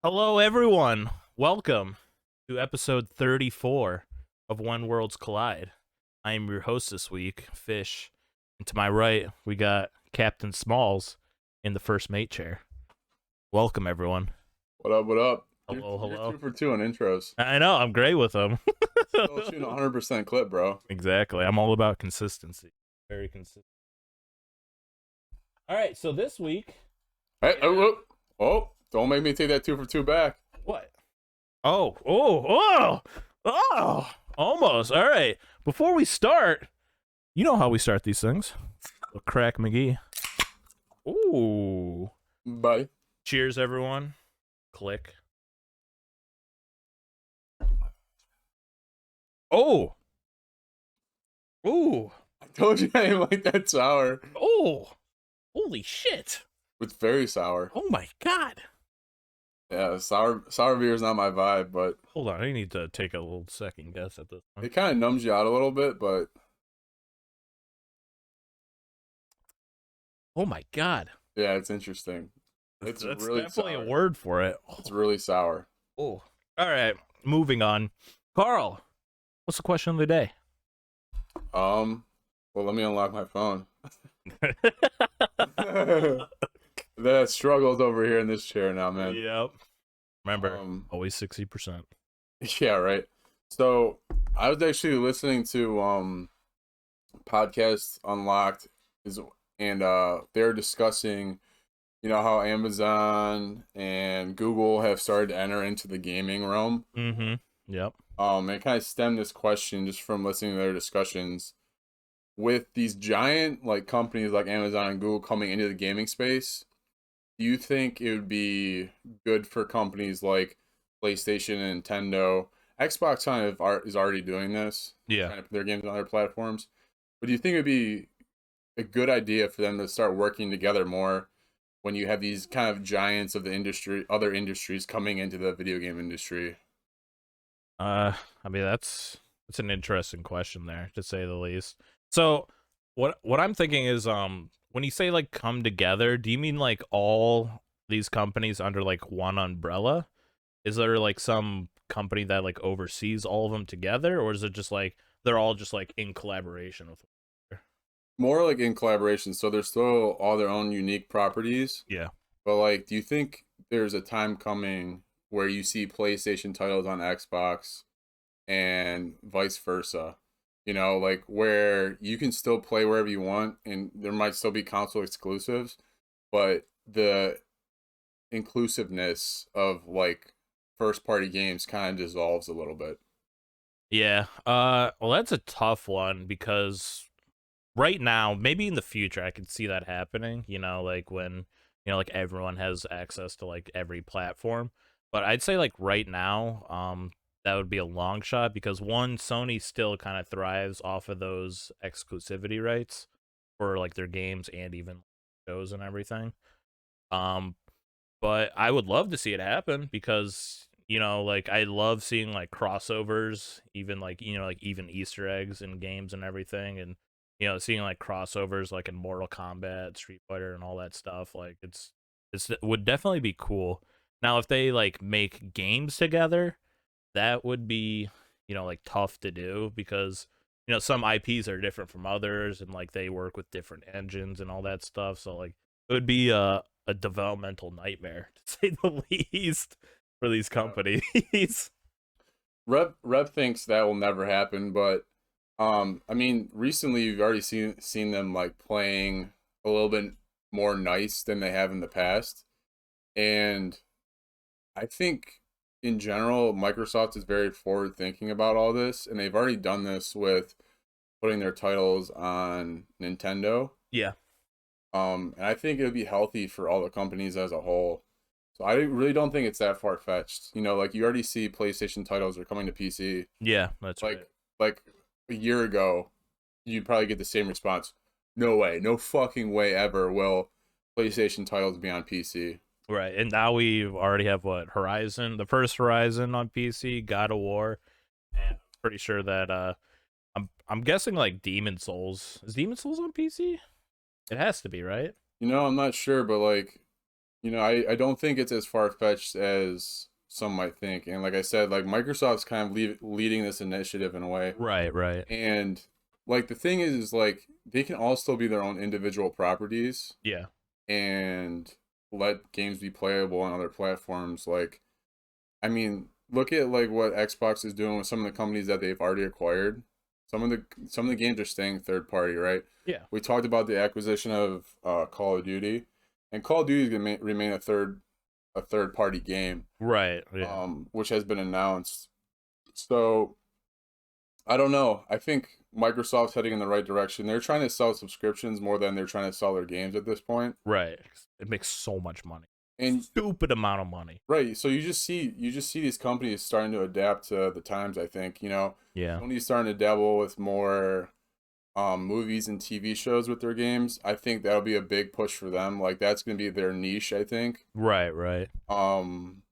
Hello, everyone. Welcome to episode 34 of When Worlds Collide. I am your host this week, Fish. And to my right, we got Captain Smalls in the first mate chair. Welcome, everyone. What up, what up? Hello. You're 2 for 2 on intros. I know, I'm great with them. Still shooting 100% clip, bro. Exactly. I'm all about consistency. Very consistent. All right, so this week... Hey, don't make me take that 2 for 2 back. What? Oh, almost. All right. Before we start, you know how we start these things. A crack McGee. Ooh. Bye. Cheers, everyone. Click. Oh. Ooh. I told you I didn't like that sour. Oh. Holy shit. It's very sour. Oh my god. Yeah, sour beer is not my vibe, but... Hold on, I need to take a little second guess at this one. It kind of numbs you out a little bit, but... Oh my god. Yeah, it's interesting. That's really definitely sour. a word for it. It's really sour. Oh. All right, moving on. Carl, what's the question of the day? Well, let me unlock my phone. That struggles over here in this chair now, man. Yep. Remember, always 60%. Yeah, right. So I was actually listening to podcast Unlocked and they're discussing, how Amazon and Google have started to enter into the gaming realm. Mm-hmm. Yep. And it kind of stemmed this question just from listening to their discussions. With these giant companies like Amazon and Google coming into the gaming space, do you think it would be good for companies like PlayStation and Nintendo? Xbox is already doing this. Yeah. Trying to put their games on other platforms. But do you think it would be a good idea for them to start working together more when you have these kind of giants of the industry, other industries coming into the video game industry? I mean that's an interesting question there, to say the least. So what I'm thinking is when you say come together, do you mean all these companies under one umbrella? Is there some company that oversees all of them together, or is it just they're all just in collaboration with one another? More in collaboration, so they're still all their own unique properties. Yeah. But do you think there's a time coming where you see PlayStation titles on Xbox and vice versa? Where you can still play wherever you want, and there might still be console exclusives, but the inclusiveness of first party games kind of dissolves a little bit. Yeah. Well, that's a tough one because right now, maybe in the future, I could see that happening. When everyone has access to every platform. But I'd say right now, that would be a long shot because one, Sony still kind of thrives off of those exclusivity rights for their games and even shows and everything. But I would love to see it happen because I love seeing crossovers, even even Easter eggs in games and everything, and seeing crossovers in Mortal Kombat, Street Fighter, and all that stuff. It would definitely be cool. Now, if they make games together, that would be tough to do because some IPs are different from others, and they work with different engines and all that stuff. So it would be a developmental nightmare, to say the least, for these companies. Rev thinks that will never happen, but I mean, recently you've already seen them playing a little bit more nice than they have in the past, and I think in general Microsoft is very forward thinking about all this, and they've already done this with putting their titles on Nintendo. Yeah. And I think it would be healthy for all the companies as a whole. So I really don't think it's that far fetched. You already see PlayStation titles are coming to PC. Yeah, that's right. A year ago, you'd probably get the same response. No way, no fucking way ever will PlayStation titles be on PC. Right, and now we already have Horizon, the first Horizon on PC, God of War, and I'm pretty sure that I'm guessing Demon Souls. Is Demon Souls on PC? It has to be, right? I'm not sure, but I don't think it's as far-fetched as some might think. And like I said, like Microsoft's kind of leading this initiative in a way. Right, right. And like the thing is like they can all still be their own individual properties Yeah. and let games be playable on other platforms. Like, I mean, look at like what Xbox is doing with some of the companies that they've already acquired. Some of the games are staying third party, right? Yeah. We talked about the acquisition of Call of Duty, and Call of Duty is gonna remain a third party game, Right. Yeah. which has been announced. So I don't know. I think Microsoft's heading in the right direction. They're trying to sell subscriptions more than they're trying to sell their games at this point. Right. It makes so much money. And Stupid amount of money. right, so you just see these companies starting to adapt to the times. I think Yeah. Sony's starting to dabble with more movies and TV shows with their games. I think that'll be a big push for them. Like that's gonna be their niche. I think. Right, right. Um,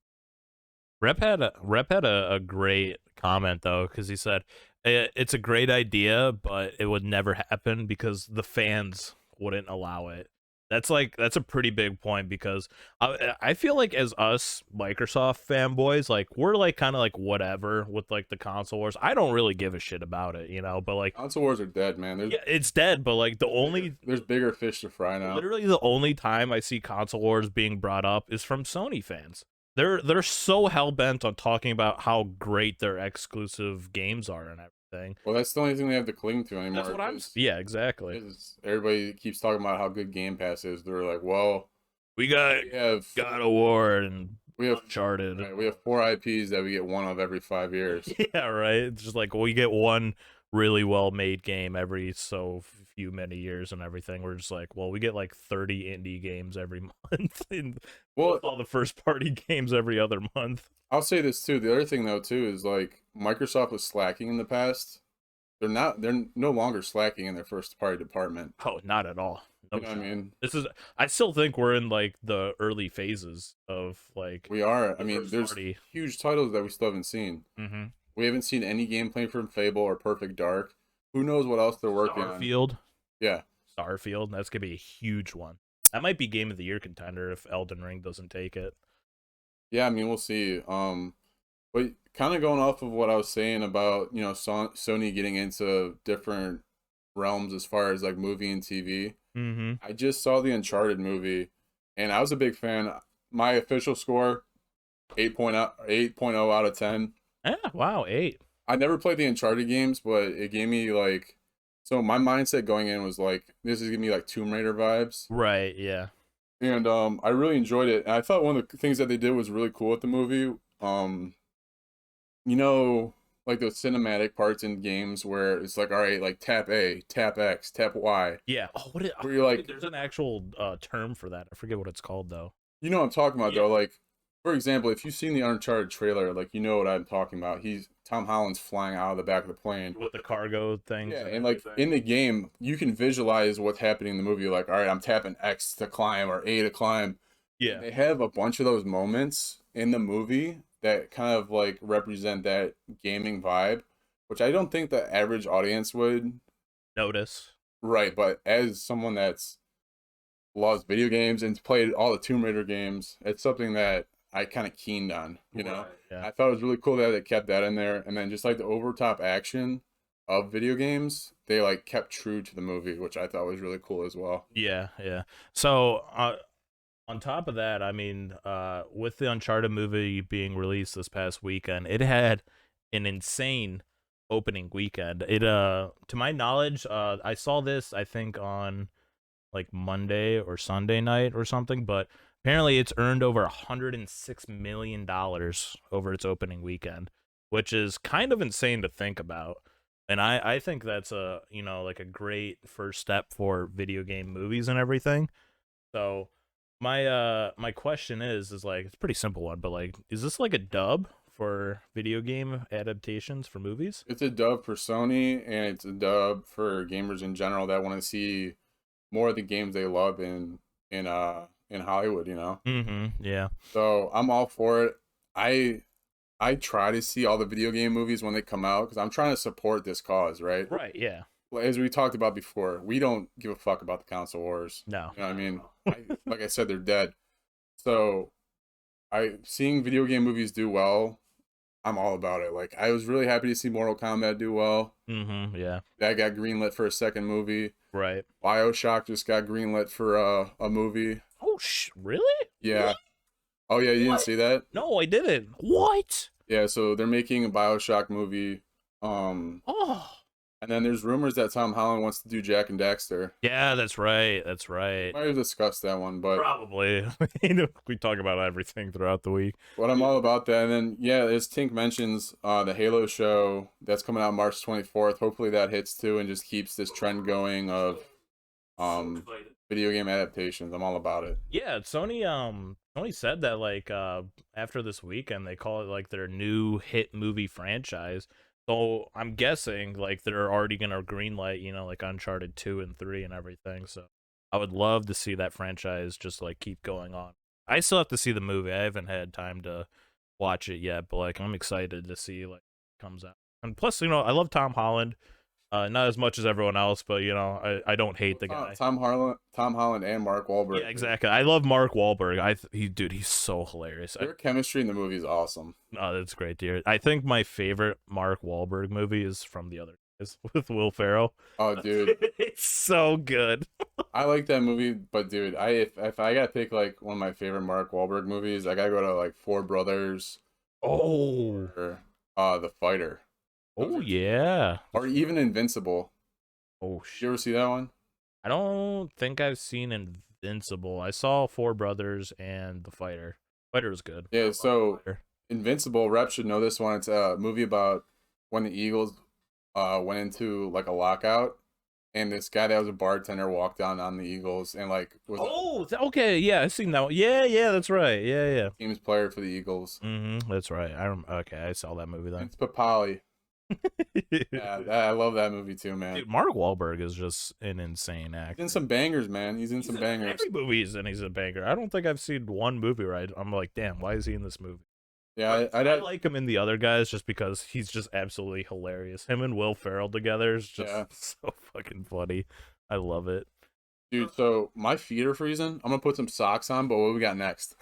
Rep had a great comment though, because he said it's a great idea, but it would never happen because the fans wouldn't allow it. That's a pretty big point because I feel like as us Microsoft fanboys, like we're like kind of like whatever with like the console wars. I don't really give a shit about it, but like console wars are dead, man. yeah, it's dead. But like There's bigger fish to fry now. literally the only time I see console wars being brought up is from Sony fans. They're so hell bent on talking about how great their exclusive games are and everything. Well, that's the only thing they have to cling to anymore. That's what yeah, exactly. Everybody keeps talking about how good Game Pass is. They're like, well, We got we have God of War and we have Uncharted. right, we have 4 IPs that we get one of every 5 years. Yeah, right. It's just like we get one really well made game every so few many years and everything. We're just like, well, we get like 30 indie games every month and Well, all the first party games every other month. I'll say this too. The other thing though too is like Microsoft was slacking in the past. They're no longer slacking in their first party department. Oh, not at all. No You know what I shot. mean? I still think we're in like the early phases of like We are. I the mean, first there's party. huge titles that we still haven't seen. Mm-hmm. We haven't seen any gameplay from Fable or Perfect Dark. Who knows what else they're working on? Starfield. Yeah. Starfield. That's gonna be a huge one. That might be Game of the Year contender if Elden Ring doesn't take it. Yeah, I mean, we'll see. But kind of going off of what I was saying about, Sony getting into different realms as far as like movie and TV. Mm-hmm. I just saw the Uncharted movie and I was a big fan. My official score 8.0 out of 10. Yeah, wow, 8. I never played the Uncharted games, but it gave me like so my mindset going in was like this is giving me like Tomb Raider vibes. Right, yeah. And I really enjoyed it. And I thought one of the things that they did was really cool with the movie. You know, like those cinematic parts in games where it's like, all right, like tap A, tap X, tap Y. Yeah. Oh, Where you're like, there's an actual term for that. I forget what it's called though. you know what I'm talking about Yeah. though. Like, for example, if you've seen the Uncharted trailer, like you know what I'm talking about. Tom Holland's flying out of the back of the plane. With the cargo things. Yeah, and like in the game, you can visualize what's happening in the movie. Like, all right, I'm tapping X to climb or A to climb. Yeah. They have a bunch of those moments in the movie that kind of like represent that gaming vibe, which I don't think the average audience would. Notice. Right, but as someone that's loves video games and played all the Tomb Raider games, it's something that I kind of keened on, Right, yeah. I thought it was really cool that they kept that in there, and then just like the over top action of video games, they like kept true to the movie, which I thought was really cool as well. Yeah, yeah. So on top of that, I mean, with the Uncharted movie being released this past weekend, it had an insane opening weekend. It to my knowledge, I saw this I think on like Monday or Sunday night or something, but apparently it's earned over $106 million over its opening weekend, which is kind of insane to think about. And I think that's like a great first step for video game movies and everything. So my question is like it's a pretty simple one, but like is this like a dub for video game adaptations for movies? It's a dub for Sony, and it's a dub for gamers in general that want to see more of the games they love in Hollywood, Mm-hmm. Yeah. So I'm all for it. I try to see all the video game movies when they come out because I'm trying to support this cause, right? Right, yeah. As we talked about before, we don't give a fuck about the console wars. No. You know what I mean? Like I said, they're dead. So seeing video game movies do well, I'm all about it. Like I was really happy to see Mortal Kombat do well. Yeah. That got greenlit for a second movie. Right. BioShock just got greenlit for a movie. Oh, really? Yeah. What? Oh yeah, you didn't What? see that? No, I didn't. What? Yeah, so they're making a BioShock movie. Um, Oh. and then there's rumors that Tom Holland wants to do Jack and Daxter. Yeah, that's right. That's right. Might have discussed that one, but Probably. We talk about everything throughout the week. I'm all about that. And then yeah, as Tink mentions, the Halo show that's coming out March 24th. Hopefully that hits too and just keeps this trend going of video game adaptations. I'm all about it. Yeah, Sony said that like after this weekend they call it like their new hit movie franchise. So I'm guessing like they're already gonna greenlight, like Uncharted 2 and 3 and everything. So I would love to see that franchise just like keep going on. I still have to see the movie. I haven't had time to watch it yet, but like I'm excited to see like it comes out. And plus, I love Tom Holland. Not as much as everyone else, but I don't hate the guy. Tom Holland, and Mark Wahlberg. Yeah, exactly. I love Mark Wahlberg. He's so hilarious. Their chemistry in the movie is awesome. Oh, that's great, dear. I think my favorite Mark Wahlberg movie is From the Other Guys with Will Ferrell. Oh, dude, it's so good. I like that movie, but dude, if I gotta pick like one of my favorite Mark Wahlberg movies, I gotta go to like Four Brothers. Oh, or The Fighter. Oh yeah. Or even Invincible. Oh shit. Did you ever see that one? I don't think I've seen Invincible. I saw Four Brothers and The Fighter. Fighter was good. Yeah, so Invincible, Rep should know this one. It's a movie about when the Eagles went into like a lockout, and this guy that was a bartender walked down on the Eagles and like was okay, yeah, I've seen that one. Yeah, that's right. Yeah. Teams player for the Eagles. That's right. Okay, I saw that movie then. It's Papali. Yeah, I love that movie too, man. Dude, Mark Wahlberg is just an insane actor. He's in some bangers, man. He's in some bangers. Every movie he's a banger. I don't think I've seen one movie where I'm like, damn, why is he in this movie? Yeah, I like him in the other guys just because he's just absolutely hilarious. Him and Will Ferrell together is just so fucking funny. I love it. Dude, so my feet are freezing. I'm gonna put some socks on, but what we got next?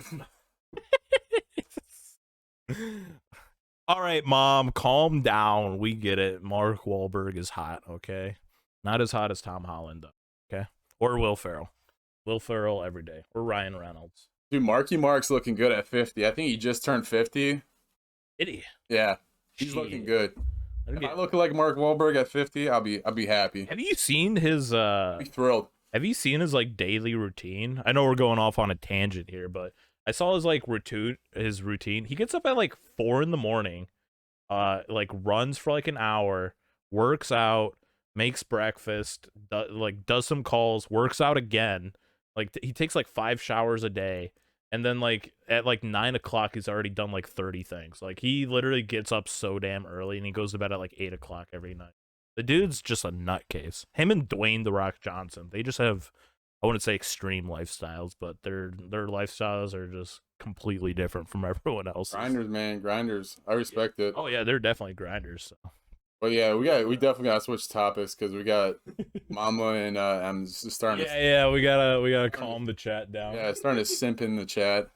All right, Mom, calm down. We get it. Mark Wahlberg is hot, okay? Not as hot as Tom Holland, though, okay? Or Will Ferrell. Will Ferrell every day. Or Ryan Reynolds. Dude, Marky Mark's looking good at 50. I think he just turned 50. Did he? Yeah, he's looking good. If I look like Mark Wahlberg at 50, I'll be happy. Have you seen his I'll be thrilled. Have you seen his like daily routine? I know we're going off on a tangent here, but I saw his like routine. He gets up at like 4 a.m, like runs for like an hour, works out, makes breakfast, does some calls, works out again. Like he takes like 5 showers a day, and then like at like 9 o'clock he's already done like 30 things. Like he literally gets up so damn early, and he goes to bed at like 8 o'clock every night. The dude's just a nutcase. Him and Dwayne "The Rock" Johnson, they just have, I wouldn't say extreme lifestyles, but their lifestyles are just completely different from everyone else's. Grinders, man, grinders. I respect it. Oh yeah, they're definitely grinders. So. But yeah, we definitely gotta switch topics because we got Mama and I'm just starting. Yeah, we gotta calm the chat down. Yeah, starting to simp in the chat.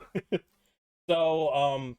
So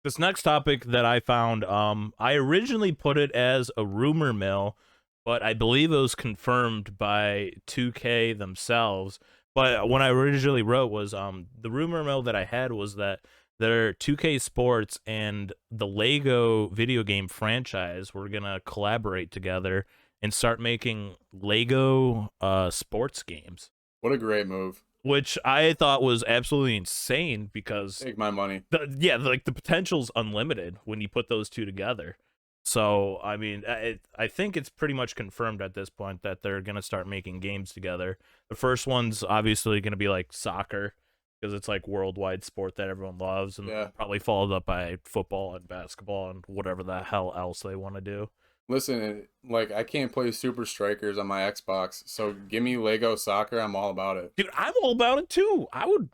this next topic that I found, I originally put it as a rumor mill, but I believe it was confirmed by 2K themselves. But when I originally wrote was the rumor mill that I had was that their 2K Sports and the Lego video game franchise were gonna collaborate together and start making Lego sports games. What a great move. Which I thought was absolutely insane because take my money. The potential's unlimited when you put those two together. So I mean, I think it's pretty much confirmed at this point that they're gonna start making games together. The first one's obviously gonna be like soccer because it's like worldwide sport that everyone loves, and probably followed up by football and basketball and whatever the hell else they want to do. Listen, like I can't play Super Strikers on my Xbox, so give me Lego Soccer. I'm all about it, dude. I'm all about it too. I would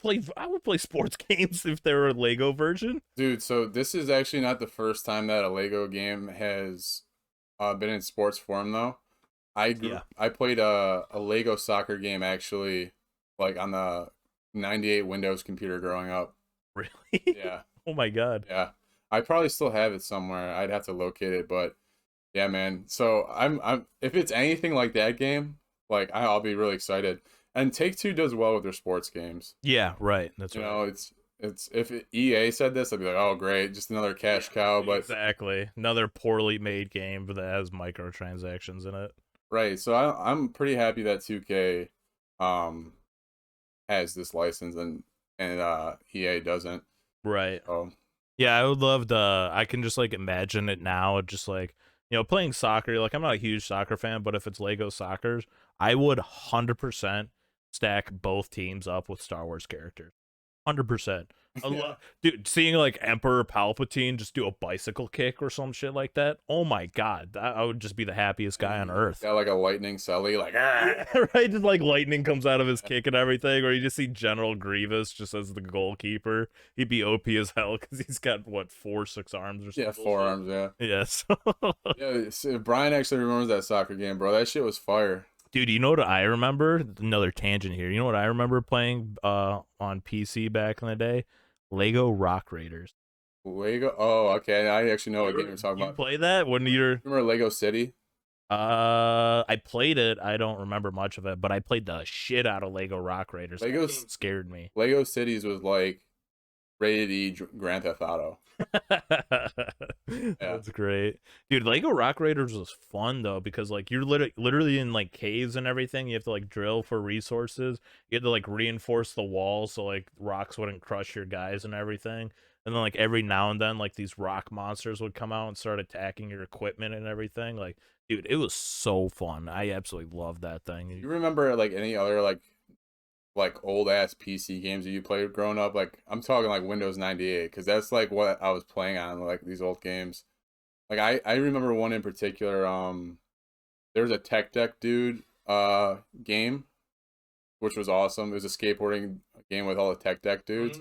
play sports games if there were a Lego version, dude. So this is actually not the first time that a Lego game has been in sports form, though. I played a Lego soccer game actually, like on the 98 Windows computer growing up. Really? Yeah, Oh my god. yeah. I probably still have it somewhere. I'd have to locate it, but yeah, man. So I'm if it's anything like that game, like I'll be really excited. And Take-Two does well with their sports games. Yeah, right. That's You right. know, it's if EA said this, I'd be like, oh great, just another cash cow. But Exactly. Another poorly made game that has microtransactions in it. right, so I'm pretty happy that 2K um has this license and EA doesn't. Right. So Yeah, I would love to. I can just like imagine it now, just like playing soccer. Like I'm not a huge soccer fan, but if it's Lego Soccer's, I would 100% stack both teams up with Star Wars characters. 100%. yeah. Dude, seeing like Emperor Palpatine just do a bicycle kick or some shit like that. Oh my god, I would just be the happiest guy on earth. Got like a lightning Sully, like Yeah, right. Just like lightning comes out of his Yeah. kick and everything, or you just see General Grievous just as the goalkeeper. He'd be OP as hell because he's got what 4-6 arms or something. Yeah, forearms, yeah. Yes. Yeah, so Brian actually remembers that soccer game, bro. That shit was fire. Dude, you know what I remember? Another tangent here. You know what I remember playing on PC back in the day? Lego Rock Raiders. Lego. Oh, okay. I actually know what game you're talking You about. play that when you're Remember Lego City? I played it. I don't remember much of it, but I played the shit out of Lego Rock Raiders. That game scared me. Lego Cities was like rated E Grand Theft Auto. That's great, dude. Lego Rock Raiders was fun though because like you're literally in like caves and everything. You have to like drill for resources. You had to like reinforce the walls so like rocks wouldn't crush your guys and everything. And then like every now and then like these rock monsters would come out and start attacking your equipment and everything. Like, dude, it was so fun. I absolutely loved that thing. You remember like any other like old ass PC games that you played growing up? Like I'm talking like Windows 98 because that's like what I was playing on, like these old games. Like I remember one in particular. There was a Tech Deck Dude game, which was awesome. It was a skateboarding game with all the Tech Deck dudes.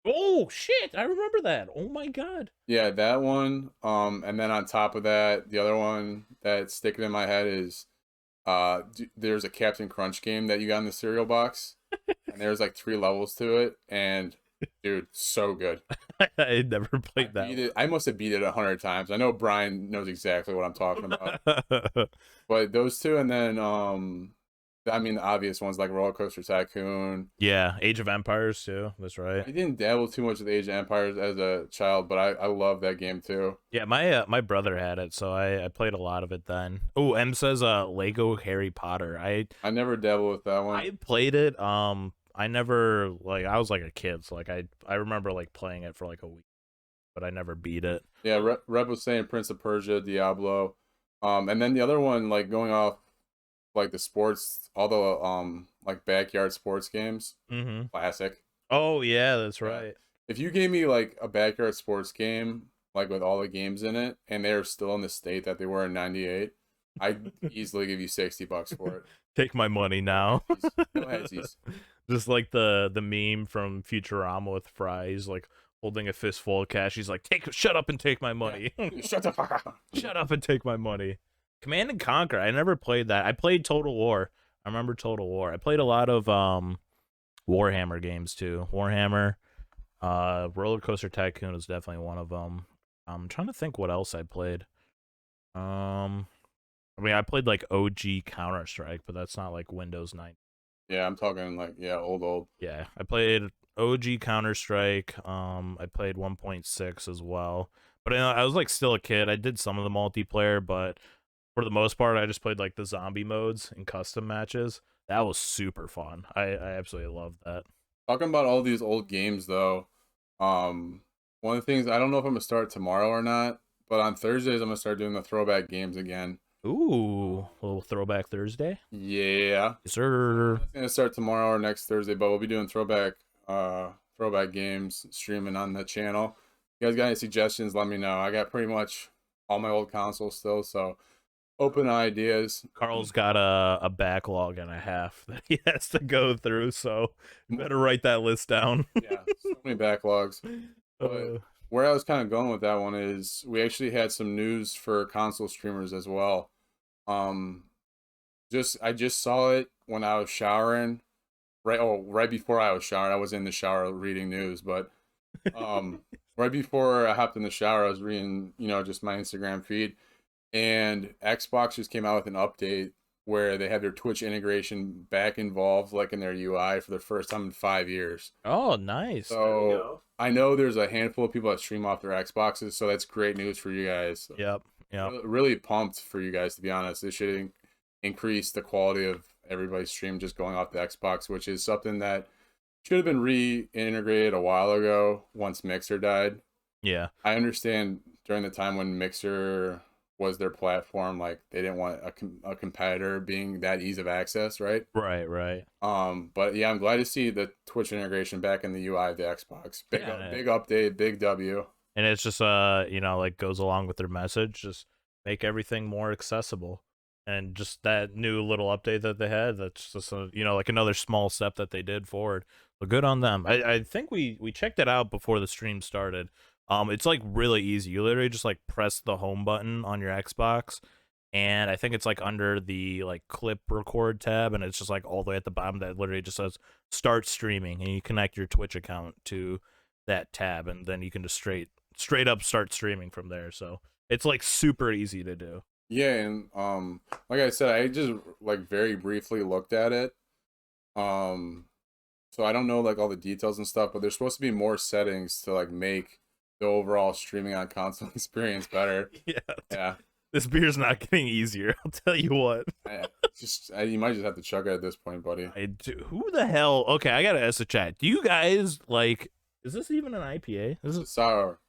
Oh shit! I remember that. Oh my god. Yeah, that one. And then on top of that, the other one that's sticking in my head is there's a Captain Crunch game that you got in the cereal box, and there's like 3 levels to it, and dude, so good. I never played that. I must have beat it 100 times. I know Brian knows exactly what I'm talking about. But those two, and then I mean the obvious ones like Roller Coaster Tycoon. Yeah, Age of Empires too. That's right. I didn't dabble too much with Age of Empires as a child, but I love that game too. Yeah, my brother had it, so I played a lot of it then. Oh, M says Lego Harry Potter. I never dabbled with that one. I played it. I never like I was like a kid, so like I remember like playing it for like a week, but I never beat it. Yeah, Rep was saying Prince of Persia, Diablo, and then the other one like going off like the sports, all the like backyard sports games, classic. Oh yeah, that's Yeah. right. If you gave me like a backyard sports game, like with all the games in it, and they were still in the state that they were in '98, I'd easily give you $60 for it. Take my money now. No headzies. Just like the meme from Futurama with Fry. He's like holding a fistful of cash. He's like, shut up and take my money. Shut the fuck up. Shut up and take my money. Command and Conquer. I never played that. I played Total War. I remember Total War. I played a lot of Warhammer games too. Warhammer, Roller Coaster Tycoon is definitely one of them. I'm trying to think what else I played. I mean, I played like OG Counter Strike, but that's not like Windows 9. Yeah, I'm talking like old. Yeah, I played OG Counter Strike. I played 1.6 as well, but I was like still a kid. I did some of the multiplayer, but for the most part, I just played like the zombie modes and custom matches. That was super fun. I absolutely loved that. Talking about all these old games though, one of the things I don't know if I'm gonna start tomorrow or not, but on Thursdays I'm gonna start doing the throwback games again. Ooh, a little Throwback Thursday. Yeah. Yes, sir. It's gonna start tomorrow or next Thursday, but we'll be doing throwback games streaming on the channel. You guys got any suggestions? Let me know. I got pretty much all my old consoles still, so open ideas. Carl's got a backlog and a half that he has to go through, so you better write that list down. Yeah, so many backlogs. But where I was kind of going with that one is we actually had some news for console streamers as well. I just saw it when I was showering. right before I was showering. I was in the shower reading news, but um, right before I hopped in the shower, I was reading, just my Instagram feed, and Xbox just came out with an update where they have their Twitch integration back involved, like in their UI for the first time in 5 years. Oh, nice. So I know there's a handful of people that stream off their Xboxes, so that's great news for you guys. Yep. Yep. Really pumped for you guys, to be honest. It should increase the quality of everybody's stream just going off the Xbox, which is something that should have been reintegrated a while ago once Mixer died. Yeah. I understand during the time when Mixer was their platform, like they didn't want a competitor being that ease of access, right? Right. But yeah, I'm glad to see the Twitch integration back in the UI of the Xbox. Big update, big W. And it's just like goes along with their message, just make everything more accessible. And just that new little update that they had, that's just like another small step that they did forward. So good on them. I think we checked it out before the stream started. It's like really easy. You literally just like press the home button on your Xbox, and I think it's like under the like clip record tab, and it's just like all the way at the bottom that literally just says start streaming, and you connect your Twitch account to that tab, and then you can just straight up start streaming from there. So it's like super easy to do. Yeah, and like I said, I just like very briefly looked at it. So I don't know like all the details and stuff, but there's supposed to be more settings to like make the overall streaming on console experience better. Yeah. This beer's not getting easier, I'll tell you what. You might just have to chug it at this point, buddy. I do. Who the hell? Okay, I gotta ask the chat. Do you guys like? Is this even an IPA? This is sour.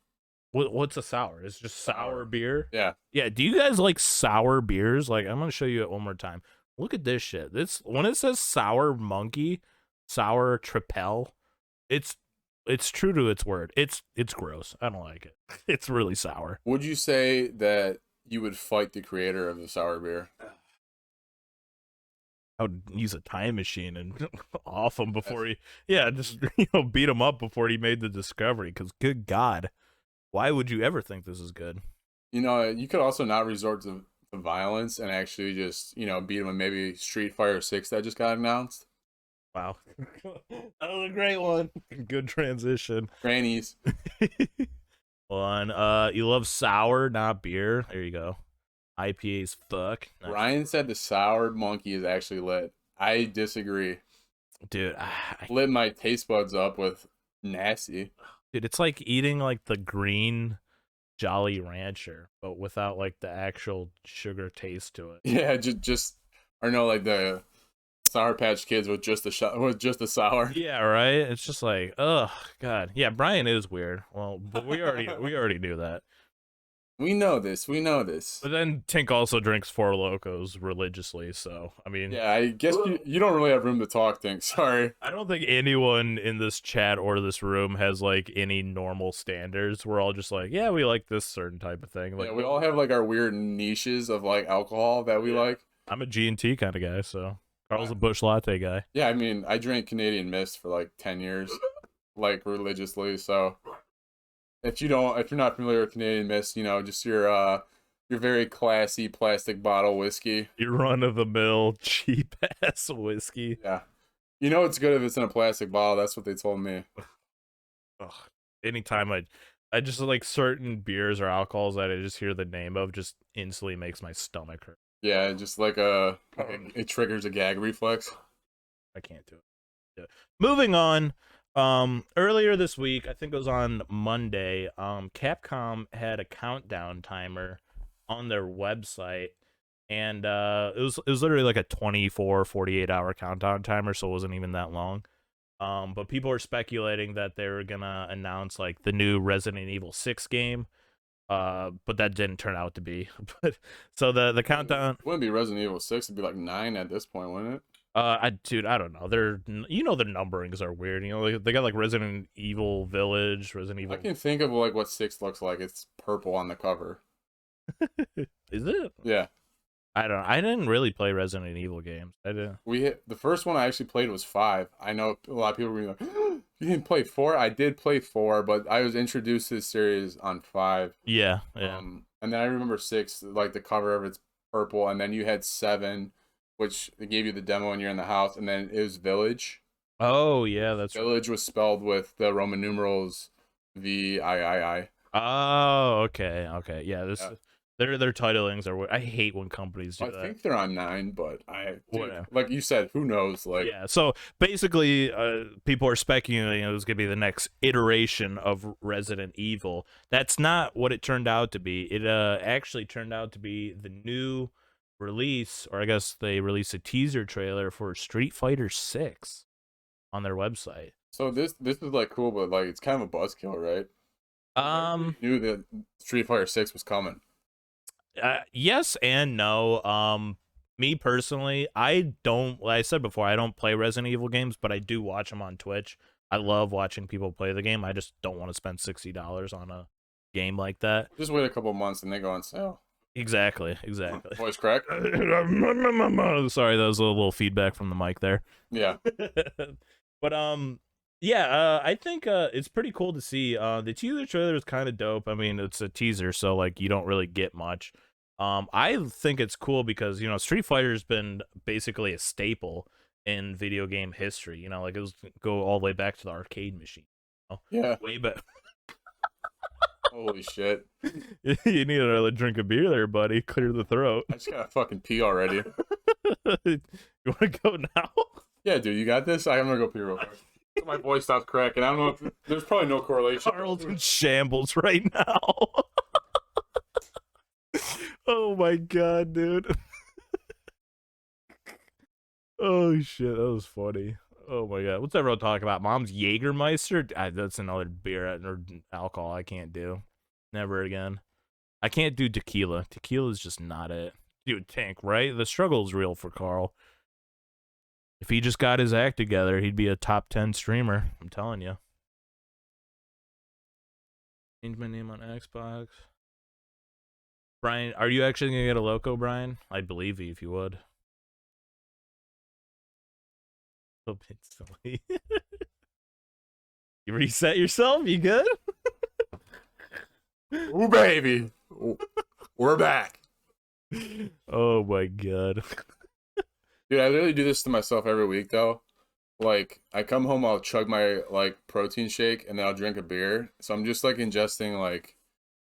What's a sour? It's just sour beer. Yeah. Yeah. Do you guys like sour beers? Like, I'm gonna show you it one more time. Look at this shit. This when it says sour monkey, sour tripel, it's true to its word. It's gross. I don't like it. It's really sour. Would you say that you would fight the creator of the sour beer? I would use a time machine and off him before just beat him up before he made the discovery. Because good God, why would you ever think this is good? You could also not resort to violence and actually just beat him in maybe Street Fighter 6 that just got announced. Wow, that was a great one. Good transition. Grannies. You love sour, not beer. There you go. IPAs fuck. Nice. Ryan said the sour monkey is actually lit. I disagree. Dude, lit my taste buds up with nasty. Dude, it's like eating like the green Jolly Rancher, but without like the actual sugar taste to it. Yeah, like the Sour Patch Kids with just the sour. Yeah, right. It's just like, oh God. Yeah, Brian is weird. Well, but we already knew that. We know this. But then Tink also drinks Four Locos religiously, so I mean. Yeah, I guess you don't really have room to talk, Tink. Sorry. I don't think anyone in this chat or this room has like any normal standards. We're all just like, yeah, we like this certain type of thing. Like, yeah, we all have like our weird niches of like alcohol that we like. I'm a G&T kind of guy, so Carl's a Busch Latte guy. Yeah, I mean, I drank Canadian Mist for like 10 years, like religiously, so. If you're not familiar with Canadian Mist, just your very classy plastic bottle whiskey. Your run-of-the-mill cheap ass whiskey. Yeah, it's good if it's in a plastic bottle. That's what they told me. Ugh. Anytime I just like certain beers or alcohols that I just hear the name of, just instantly makes my stomach hurt. Yeah, just like it triggers a gag reflex. I can't do it. Yeah. Moving on. Earlier this week, I think it was on Monday, Capcom had a countdown timer on their website, and it was literally like a 48 hour countdown timer, so it wasn't even that long. But people were speculating that they were gonna announce like the new Resident Evil 6 game, but that didn't turn out to be. But so the countdown wouldn't be Resident Evil 6, it'd be like 9 at this point, wouldn't it? I don't know. Their numberings are weird. They got like Resident Evil Village, Resident Evil. I can think of like what 6 looks like. It's purple on the cover. Is it? Yeah. I don't know. I didn't really play Resident Evil games. I did. The first one I actually played was 5. I know a lot of people were like, you didn't play 4? I did play 4, but I was introduced to the series on 5. Yeah. And then I remember 6, like the cover of it's purple, and then you had 7, which they gave you the demo and you're in the house, and then it was Village. Oh yeah, that's right. Village was spelled with the Roman numerals VIII. Oh, okay, okay. Yeah, this Yeah. their titlings are. I hate when companies do I that. think they're on 9, but dude, Whatever. like you said, who knows? Like, Yeah. So basically, people are speculating it was gonna be the next iteration of Resident Evil. That's not what it turned out to be. It actually turned out to be the new release, or I guess they released a teaser trailer for Street Fighter 6 on their website. so this is like cool, but like it's kind of a buzzkill, right? Like everybody Um, knew that Street Fighter 6 was coming. yes and no. Me personally, I don't. Like I said before, I don't play Resident Evil games, but I do watch them on Twitch. I love watching people play the game. I just don't want to spend $60 on a game like that. Just wait a couple months and they go on sale. Exactly, exactly. Voice crack. Sorry, that was a little feedback from the mic there. Yeah. But yeah, I think it's pretty cool to see. The teaser trailer is kind of dope. I mean, it's a teaser, so like you don't really get much. I think it's cool because Street Fighter's been basically a staple in video game history. Like it was go all the way back to the arcade machine. Yeah. Way back. Holy shit. You need another drink of beer there, buddy. Clear the throat. I just gotta fucking pee already. You want to go now? Yeah, dude, you got this? I'm gonna go pee real quick. My voice stops cracking. I don't know if there's probably no correlation. Carl's in shambles right now. Oh my god, dude. Oh shit, that was funny. Oh my god, what's everyone talking about? Mom's Jägermeister? That's another beer or alcohol I can't do. Never again. I can't do tequila. Tequila is just not it. Dude, Tank, right? The struggle is real for Carl. If he just got his act together, he'd be a top 10 streamer. I'm telling you. Change my name on Xbox. Brian, are you actually gonna get a loco, Brian? I'd believe you if you would. Hope instantly. You reset yourself? You good? Ooh, baby. We're back. Oh my god. Dude, I literally do this to myself every week, though. Like, I come home, I'll chug my, like, protein shake, and then I'll drink a beer. So I'm just, like, ingesting, like,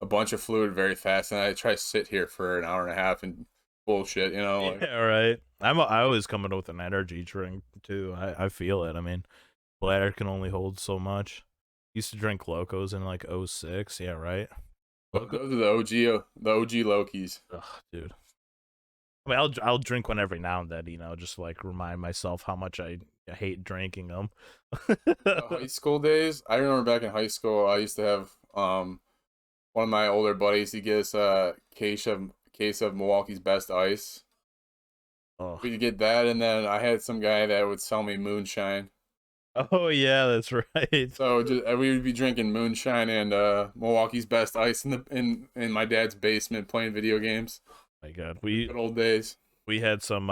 a bunch of fluid very fast, and I try to sit here for an hour and a half and bullshit, Like, Yeah, right. I always come in with an energy drink, too. I feel it. I mean, bladder can only hold so much. Used to drink Locos in, like, '06. Yeah, right? those are the OG Lokies. Ugh, dude. I mean, I'll drink one every now and then, just like remind myself how much I hate drinking them. High school days, I remember back in high school, I used to have one of my older buddies. He gets a case of Milwaukee's Best Ice. Oh. We'd get that, and then I had some guy that would sell me moonshine. Oh yeah, that's right. So we would be drinking moonshine and Milwaukee's Best Ice in my dad's basement playing video games. My God, Good old days. We had some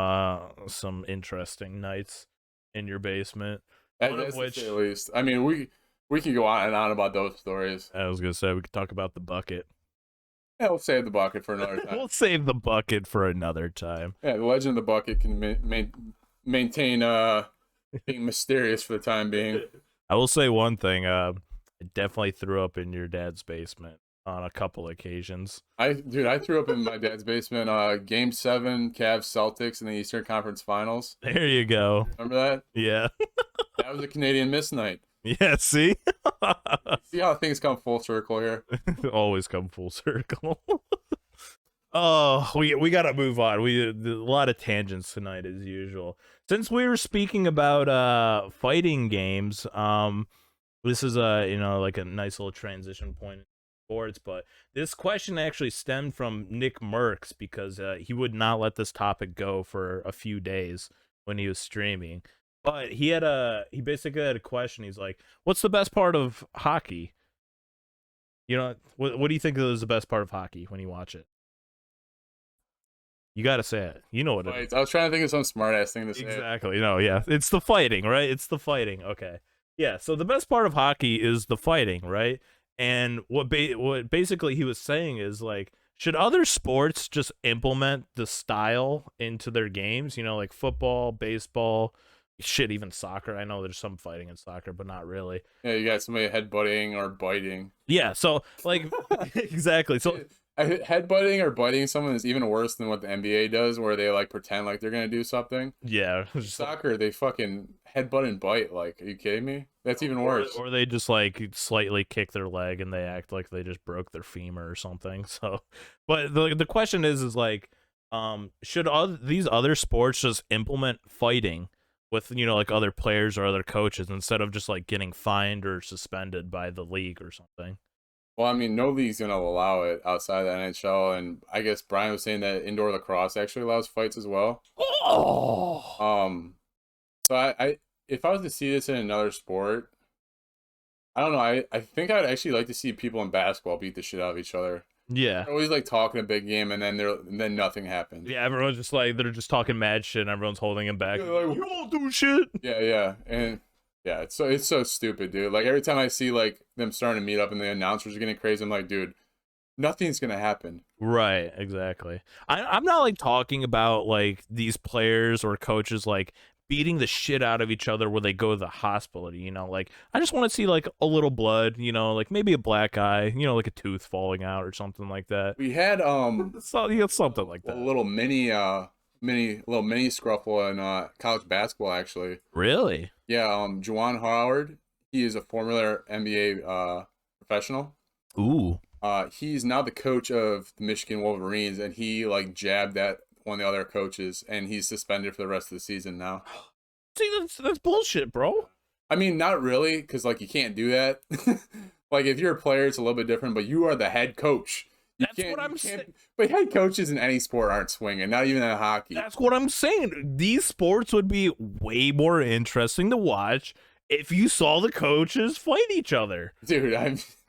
interesting nights in your basement. That's which, at least. I mean, we can go on and on about those stories. I was gonna say we could talk about the bucket. Yeah, we'll save the bucket for another time. We'll save the bucket for another time. Yeah, the legend of the bucket can maintain being mysterious for the time being. I will say one thing. I definitely threw up in your dad's basement on a couple occasions. I threw up in my dad's basement. Game 7, Cavs Celtics in the Eastern Conference Finals. There you go. Remember that? Yeah. That was a Canadian Miss night. Yeah. See. See how things come full circle here. Always come full circle. Oh, we gotta move on. A lot of tangents tonight as usual. Since we were speaking about fighting games, this is like a nice little transition point in sports. But this question actually stemmed from Nick Merckx because he would not let this topic go for a few days when he was streaming. But he basically had a question. He's like, "What's the best part of hockey? What do you think is the best part of hockey when you watch it?" You gotta say it. You know what it is. I was trying to think of some smart ass thing to say. Exactly. No, yeah. It's the fighting, right? It's the fighting. Okay. Yeah. So the best part of hockey is the fighting, right? And what basically he was saying is like, should other sports just implement the style into their games? Like football, baseball, shit, even soccer. I know there's some fighting in soccer, but not really. Yeah, you got somebody headbutting or biting. Yeah, so like exactly. So Headbutting or biting someone is even worse than what the NBA does, where they like pretend like they're gonna do something. yeah, Soccer, they fucking headbutt and bite. Like, are you kidding me? That's even worse. Or they just like slightly kick their leg and they act like they just broke their femur or something. So, but the question is like, should these other sports just implement fighting with like other players or other coaches instead of just like getting fined or suspended by the league or something? Well, I mean, no league's gonna allow it outside of the NHL, and I guess Brian was saying that indoor lacrosse actually allows fights as well. Oh, So I if I was to see this in another sport, I don't know. I think I'd actually like to see people in basketball beat the shit out of each other. yeah. They're always like talking a big game, and then nothing happens. Yeah, everyone's just like they're just talking mad shit and everyone's holding him back. Yeah, like, you won't do shit. Yeah, and yeah, it's so stupid, dude. Like every time I see like them starting to meet up and the announcers are getting crazy, I'm like, dude, nothing's gonna happen. Right, exactly. I'm not like talking about like these players or coaches like beating the shit out of each other where they go to the hospital, like I just want to see like a little blood, like maybe a black eye, like a tooth falling out or something like that. We had So, something like a that. little mini scruffle in college basketball actually. Really? Yeah, Juwan Howard, he is a former NBA professional. Ooh. He's now the coach of the Michigan Wolverines, and he like jabbed at one of the other coaches, and he's suspended for the rest of the season now. See, that's bullshit, bro. I mean, not really, because like you can't do that. Like if you're a player, it's a little bit different, but you are the head coach. That's what I'm saying. But head coaches in any sport aren't swinging, not even in hockey. That's what I'm saying. These sports would be way more interesting to watch if you saw the coaches fight each other. Dude,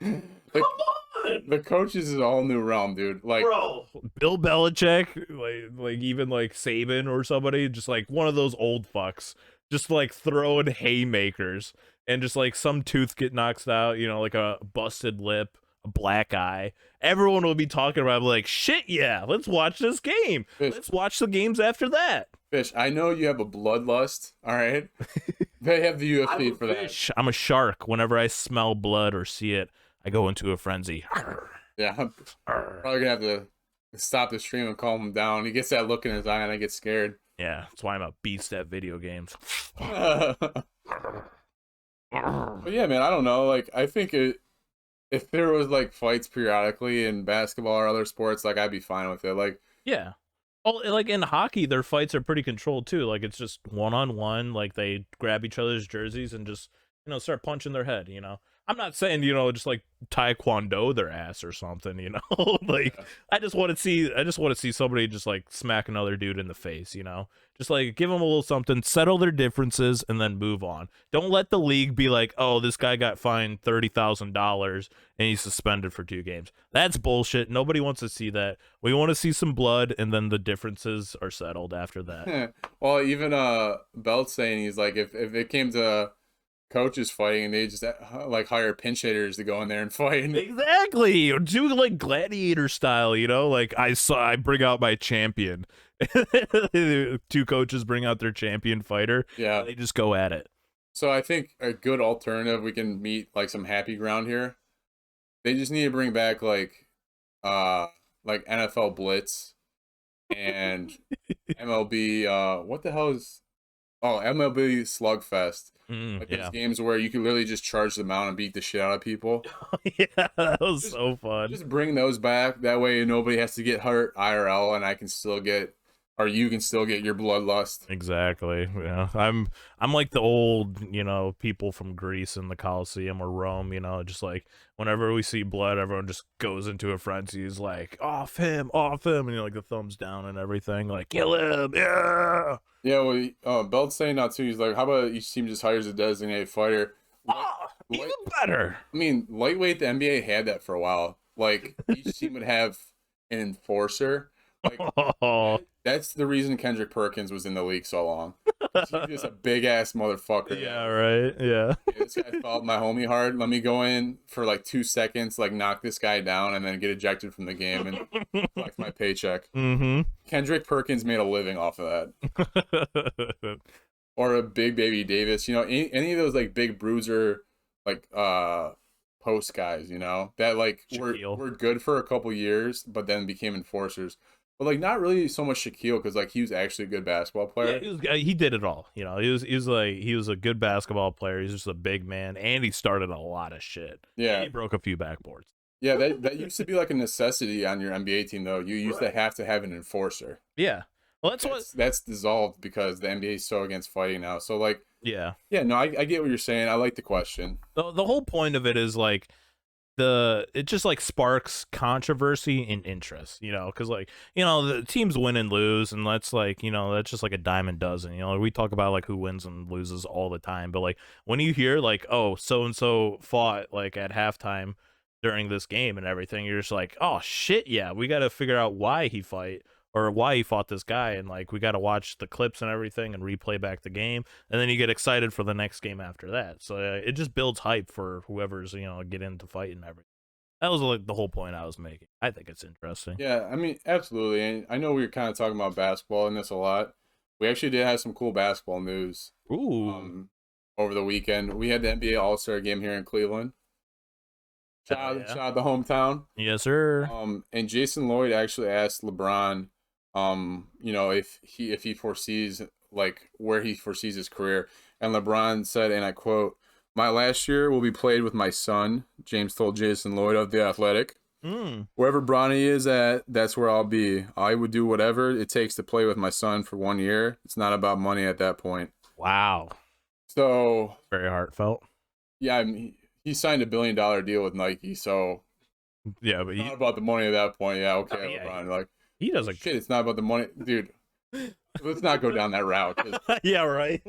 Come on! The coaches is a whole new realm, dude. Like, bro, Bill Belichick, like even like Saban or somebody, just like one of those old fucks, just like throwing haymakers and just like some tooth get knocked out, like a busted lip, a black eye. Everyone will be talking about like, shit, yeah, let's watch this game. Fish. Let's watch the games after that. Fish, I know you have a bloodlust, all right? They have the UFC for that. I'm a shark. Whenever I smell blood or see it, I go into a frenzy. Yeah, I'm probably gonna have to stop the stream and calm him down. He gets that look in his eye, and I get scared. Yeah, that's why I'm a beast at video games. But yeah, man, I don't know. Like, I think if there was like fights periodically in basketball or other sports, like I'd be fine with it. Like, yeah. Oh, like in hockey, their fights are pretty controlled too. Like it's just one-on-one. Like they grab each other's jerseys and just start punching their head. I'm not saying just like taekwondo their ass or something. Like yeah. I just want to see somebody just like smack another dude in the face. Just like give them a little something, settle their differences, and then move on. Don't let the league be like, oh, this guy got fined $30,000 and he's suspended for 2 games. That's bullshit. Nobody wants to see that. We want to see some blood, and then the differences are settled after that. Well, even Belt's saying he's like, if it came to coaches fighting and they just like hire pinch hitters to go in there and fight. Exactly. Or do like gladiator style, like I bring out my champion. 2 coaches bring out their champion fighter. Yeah. They just go at it. So I think a good alternative, we can meet like some happy ground here. They just need to bring back like NFL Blitz and MLB what the hell is MLB Slugfest. Like those games where you can literally just charge them out and beat the shit out of people. Yeah, that was so fun. Just bring those back. That way nobody has to get hurt IRL, and I can still get, or you can still get your bloodlust. Exactly. Yeah. I'm like the old, people from Greece in the Colosseum or Rome, just like whenever we see blood, everyone just goes into a frenzy. He's like, off him, and like the thumbs down and everything, like kill him, yeah. Yeah, well, Belt's saying that too. He's like, how about each team just hires a designated fighter? Even better. I mean, lightweight, the NBA had that for a while. Like, each team would have an enforcer. Like, that's the reason Kendrick Perkins was in the league so long. He's just a big-ass motherfucker. Yeah, right? Yeah. This guy fouled my homie hard. Let me go in for like 2 seconds, like knock this guy down, and then get ejected from the game and collect my paycheck. Mm-hmm. Kendrick Perkins made a living off of that. or a big baby Davis. You know, any of those like big bruiser like post guys. You know that like Shaquille. were good for a couple years, but then became enforcers. But like not really so much Shaquille because like he was actually a good basketball Yeah, player. he did it all. You know, he was a good basketball player. He's just a big man, and he started a lot of shit. And Yeah, he broke a few backboards. yeah. That used to be like a necessity on your NBA team though. You used Right. to have an enforcer. Yeah. Well, that's what. That's dissolved because the NBA is so against fighting now. So like, Yeah. yeah, no, I get what you're saying. I like the question. The whole point of it is like it just like sparks controversy and interest, you know, because like, you know, the teams win and lose, and that's like, you know, that's just like a dime a dozen. You know, we talk about like who wins and loses all the time, but like when you hear like, oh, so and so fought like at halftime during this game and everything, you're just like, oh shit, yeah, we got to figure out why he fight or why he fought this guy, and like we got to watch the clips and everything and replay back the game, and then you get excited for the next game after that. So it just builds hype for whoever's, you know, get into fighting and everything. That was like the whole point I was making. I think it's interesting. Yeah, I mean, absolutely. And I know we were kind of talking about basketball in this a lot. We actually did have some cool basketball news Ooh, um over the weekend. We had the NBA All-Star game here in Cleveland. hell yeah, Shout out the hometown. yes sir. And Jason Lloyd actually asked LeBron, you know, if he foresees like where he foresees his career, and LeBron said, and I quote, "My last year will be played with my son." James told Jason Lloyd of the Athletic. Mm. Wherever Bronny is at, that's where I'll be. I would do whatever it takes to play with my son for 1 year. It's not about money at that point. Wow, So very heartfelt. yeah, I mean, he signed a $1 billion deal with Nike, so Yeah, but it's not about the money at that point. Yeah, okay, oh, yeah, LeBron. Like, he does a shit, it's not about the money, dude. Let's not go down that route. yeah, right.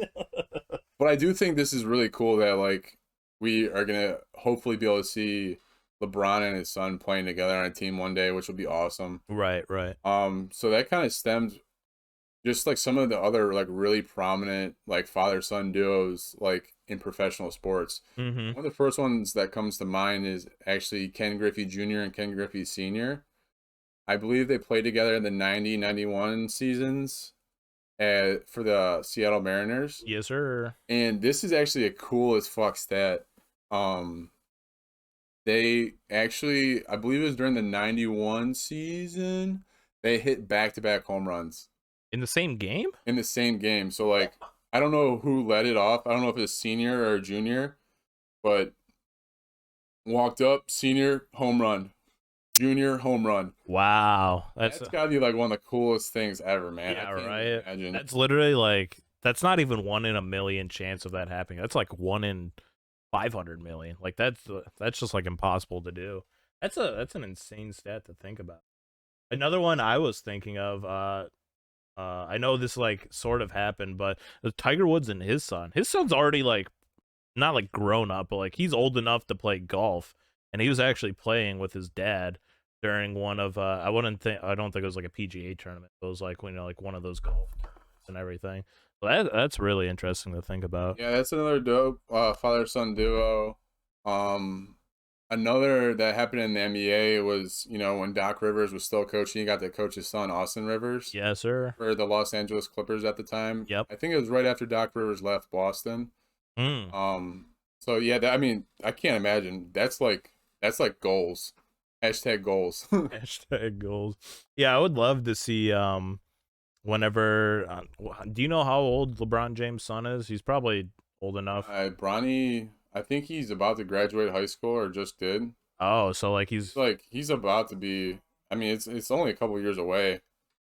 But I do think this is really cool that like we are gonna hopefully be able to see LeBron and his son playing together on a team one day, which will be awesome. Right, right. So that kind of stems just like some of the other like really prominent like father son duos like in professional sports. Mm-hmm. One of the first ones that comes to mind is actually Ken Griffey Jr. and Ken Griffey Sr. I believe they played together in the 90-91 seasons for the Seattle Mariners. Yes sir. And this is actually a cool as fuck stat. Um, they actually, I believe it was during the 91 season, they hit back-to-back home runs In the same game? in the same game. So like, I don't know who led it off. I don't know if it's senior or junior, but walked up, senior home run, junior home run. Wow, That's gotta be like one of the coolest things ever, man. yeah, I can't even right. imagine. That's literally like that's not even 1 in a million chance of that happening. That's like 1 in 500 million. Like that's just like impossible to do. That's an insane stat to think about. Another one I was thinking of, I know this like sort of happened, but Tiger Woods and his son. His son's already like not like grown up, but like he's old enough to play golf, and he was actually playing with his dad during one of I don't think it was like a PGA tournament. It was like, you know, like one of those golf tournaments and everything. So that's really interesting to think about. Yeah, that's another dope father son duo. Another that happened in the NBA was, you know, when Doc Rivers was still coaching, he got to coach his son Austin Rivers Yes, sir. for the Los Angeles Clippers at the time. Yep. I think it was right after Doc Rivers left Boston. Mm. So yeah, I mean, I can't imagine. That's like goals. Hashtag goals. Hashtag goals. Yeah, I would love to see whenever do you know how old LeBron James' son is? He's probably old enough. Bronny, I think he's about to graduate high school or just did. Oh, so like He's about to be. I mean, it's only a couple years away,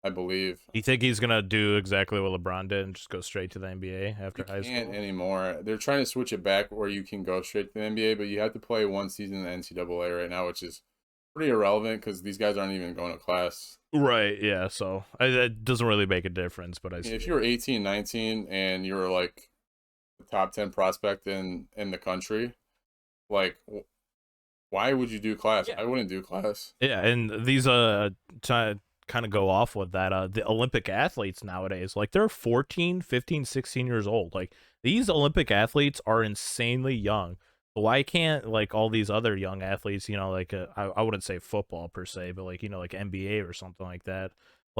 I believe. you think he's gonna do exactly what LeBron did and just go straight to the NBA after high Can't school? anymore. They're trying to switch it back where you can go straight to the NBA, but you have to play one season in the NCAA right now, which is pretty irrelevant because these guys aren't even going to class. Right, yeah, so that doesn't really make a difference, but I see If it. you were 18, 19, and you were like the top 10 prospect in the country, like why would you do class? Yeah. I wouldn't do class. Yeah, and these to kind of go off with that, the Olympic athletes nowadays, like they're 14, 15, 16 years old. Like these Olympic athletes are insanely young. Why can't like all these other young athletes, you know, like I wouldn't say football per se, but like, you know, like NBA or something like that.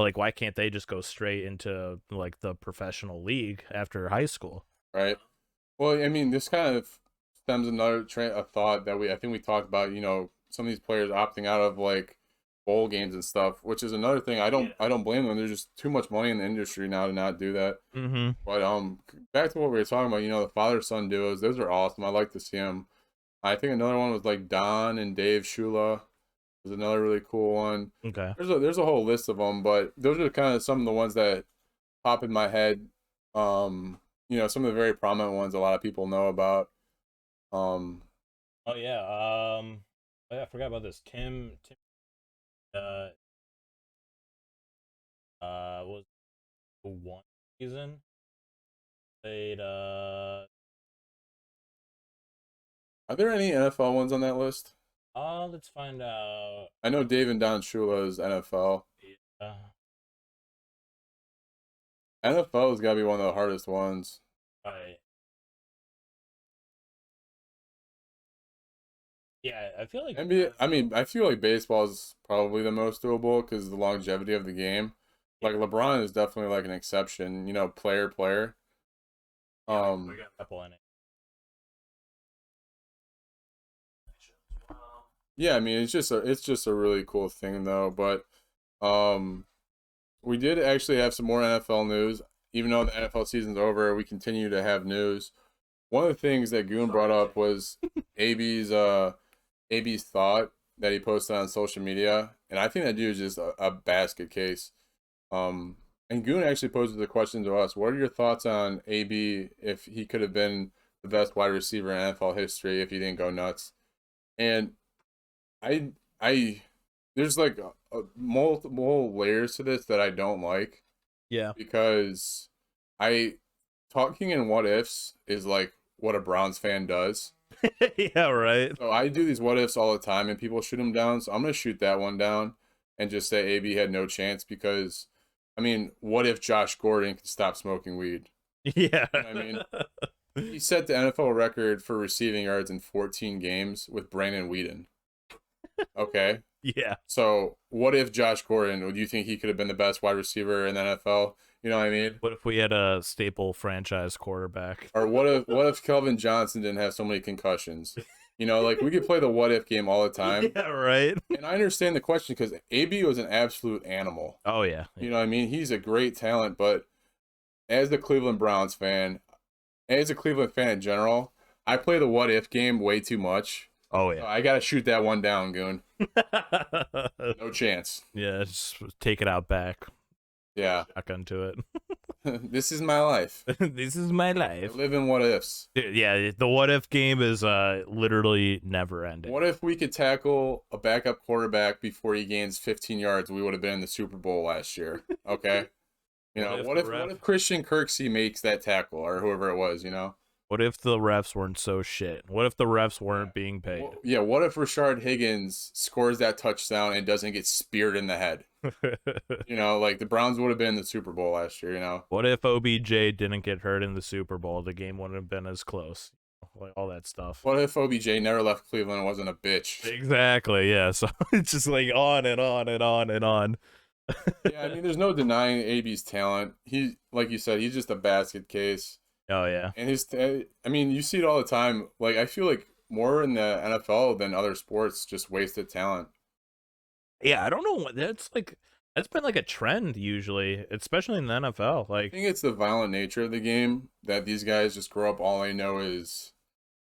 like, why can't they just go straight into like the professional league after high school? right? Well, I mean, this kind of stems another train of thought that I think we talked about. You know, some of these players opting out of like bowl games and stuff, which is another thing. I don't blame them. There's just too much money in the industry now to not do that. Mm-hmm. But back to what we were talking about. You know, the father son duos. Those are awesome. I like to see them. I think another one was like Don and Dave Shula was another really cool one. Okay. There's a whole list of them, but those are kind of some of the ones that pop in my head. You know, some of the very prominent ones a lot of people know about. Oh yeah. Oh, yeah, I forgot about this. Tim. Uh. Was one season played. Are there any NFL ones on that list? Let's find out. I know Dave and Don Shula is NFL. Yeah. NFL has got to be one of the hardest ones. Right. Yeah, I feel like NBA, I mean, I feel like baseball is probably the most doable because of the longevity of the game. Like LeBron is definitely like an exception, you know, player. we got a couple in it. Yeah, I mean, it's just a really cool thing though. But we did actually have some more NFL news. Even though the NFL season's over, we continue to have news. One of the things that Goon brought up was AB's thought that he posted on social media, and I think that dude is just a basket case. And Goon actually posed the question to us: what are your thoughts on AB if he could have been the best wide receiver in NFL history if he didn't go nuts? And I there's like multiple layers to this that I don't like. Yeah. Because talking in what ifs is like what a Browns fan does. Yeah, right. So I do these what ifs all the time and people shoot them down. So I'm going to shoot that one down and just say AB had no chance because, I mean, what if Josh Gordon could stop smoking weed? Yeah. You know what I mean, he set the NFL record for receiving yards in 14 games with Brandon Whedon. Okay. Yeah. So what if Josh Gordon, do you think he could have been the best wide receiver in the NFL? You know what I mean? What if we had a staple franchise quarterback? Or what if Kelvin Johnson didn't have so many concussions? You know, like we could play the what if game all the time. Yeah, right. And I understand the question because AB was an absolute animal. Oh yeah. You know what I mean? He's a great talent, but as the Cleveland Browns fan, as a Cleveland fan in general, I play the what if game way too much. Oh yeah. So I gotta shoot that one down, Goon. No chance. Yeah, just take it out back. Yeah. Shotgun to it. This is my life. This is my I life. live in what ifs. Dude, yeah, the what if game is literally never ending. What if we could tackle a backup quarterback before he gains 15 yards? We would have been in the Super Bowl last year. Okay. You know, what if Christian Kirksey makes that tackle or whoever it was, you know? What if the refs weren't so shit? What if the refs weren't being paid? Well, yeah, what if Rashard Higgins scores that touchdown and doesn't get speared in the head? You know, like the Browns would have been in the Super Bowl last year, you know? What if OBJ didn't get hurt in the Super Bowl? The game wouldn't have been as close. Like all that stuff. What if OBJ never left Cleveland and wasn't a bitch? Exactly, yeah. So it's just like on and on and on and on. Yeah, I mean, there's no denying AB's talent. He, like you said, he's just a basket case. Oh yeah. And I mean, you see it all the time. Like, I feel like more in the NFL than other sports, just wasted talent. Yeah, I don't know what that's like. That's been like a trend usually, especially in the NFL. I Like think it's the violent nature of the game that these guys just grow up. All they know is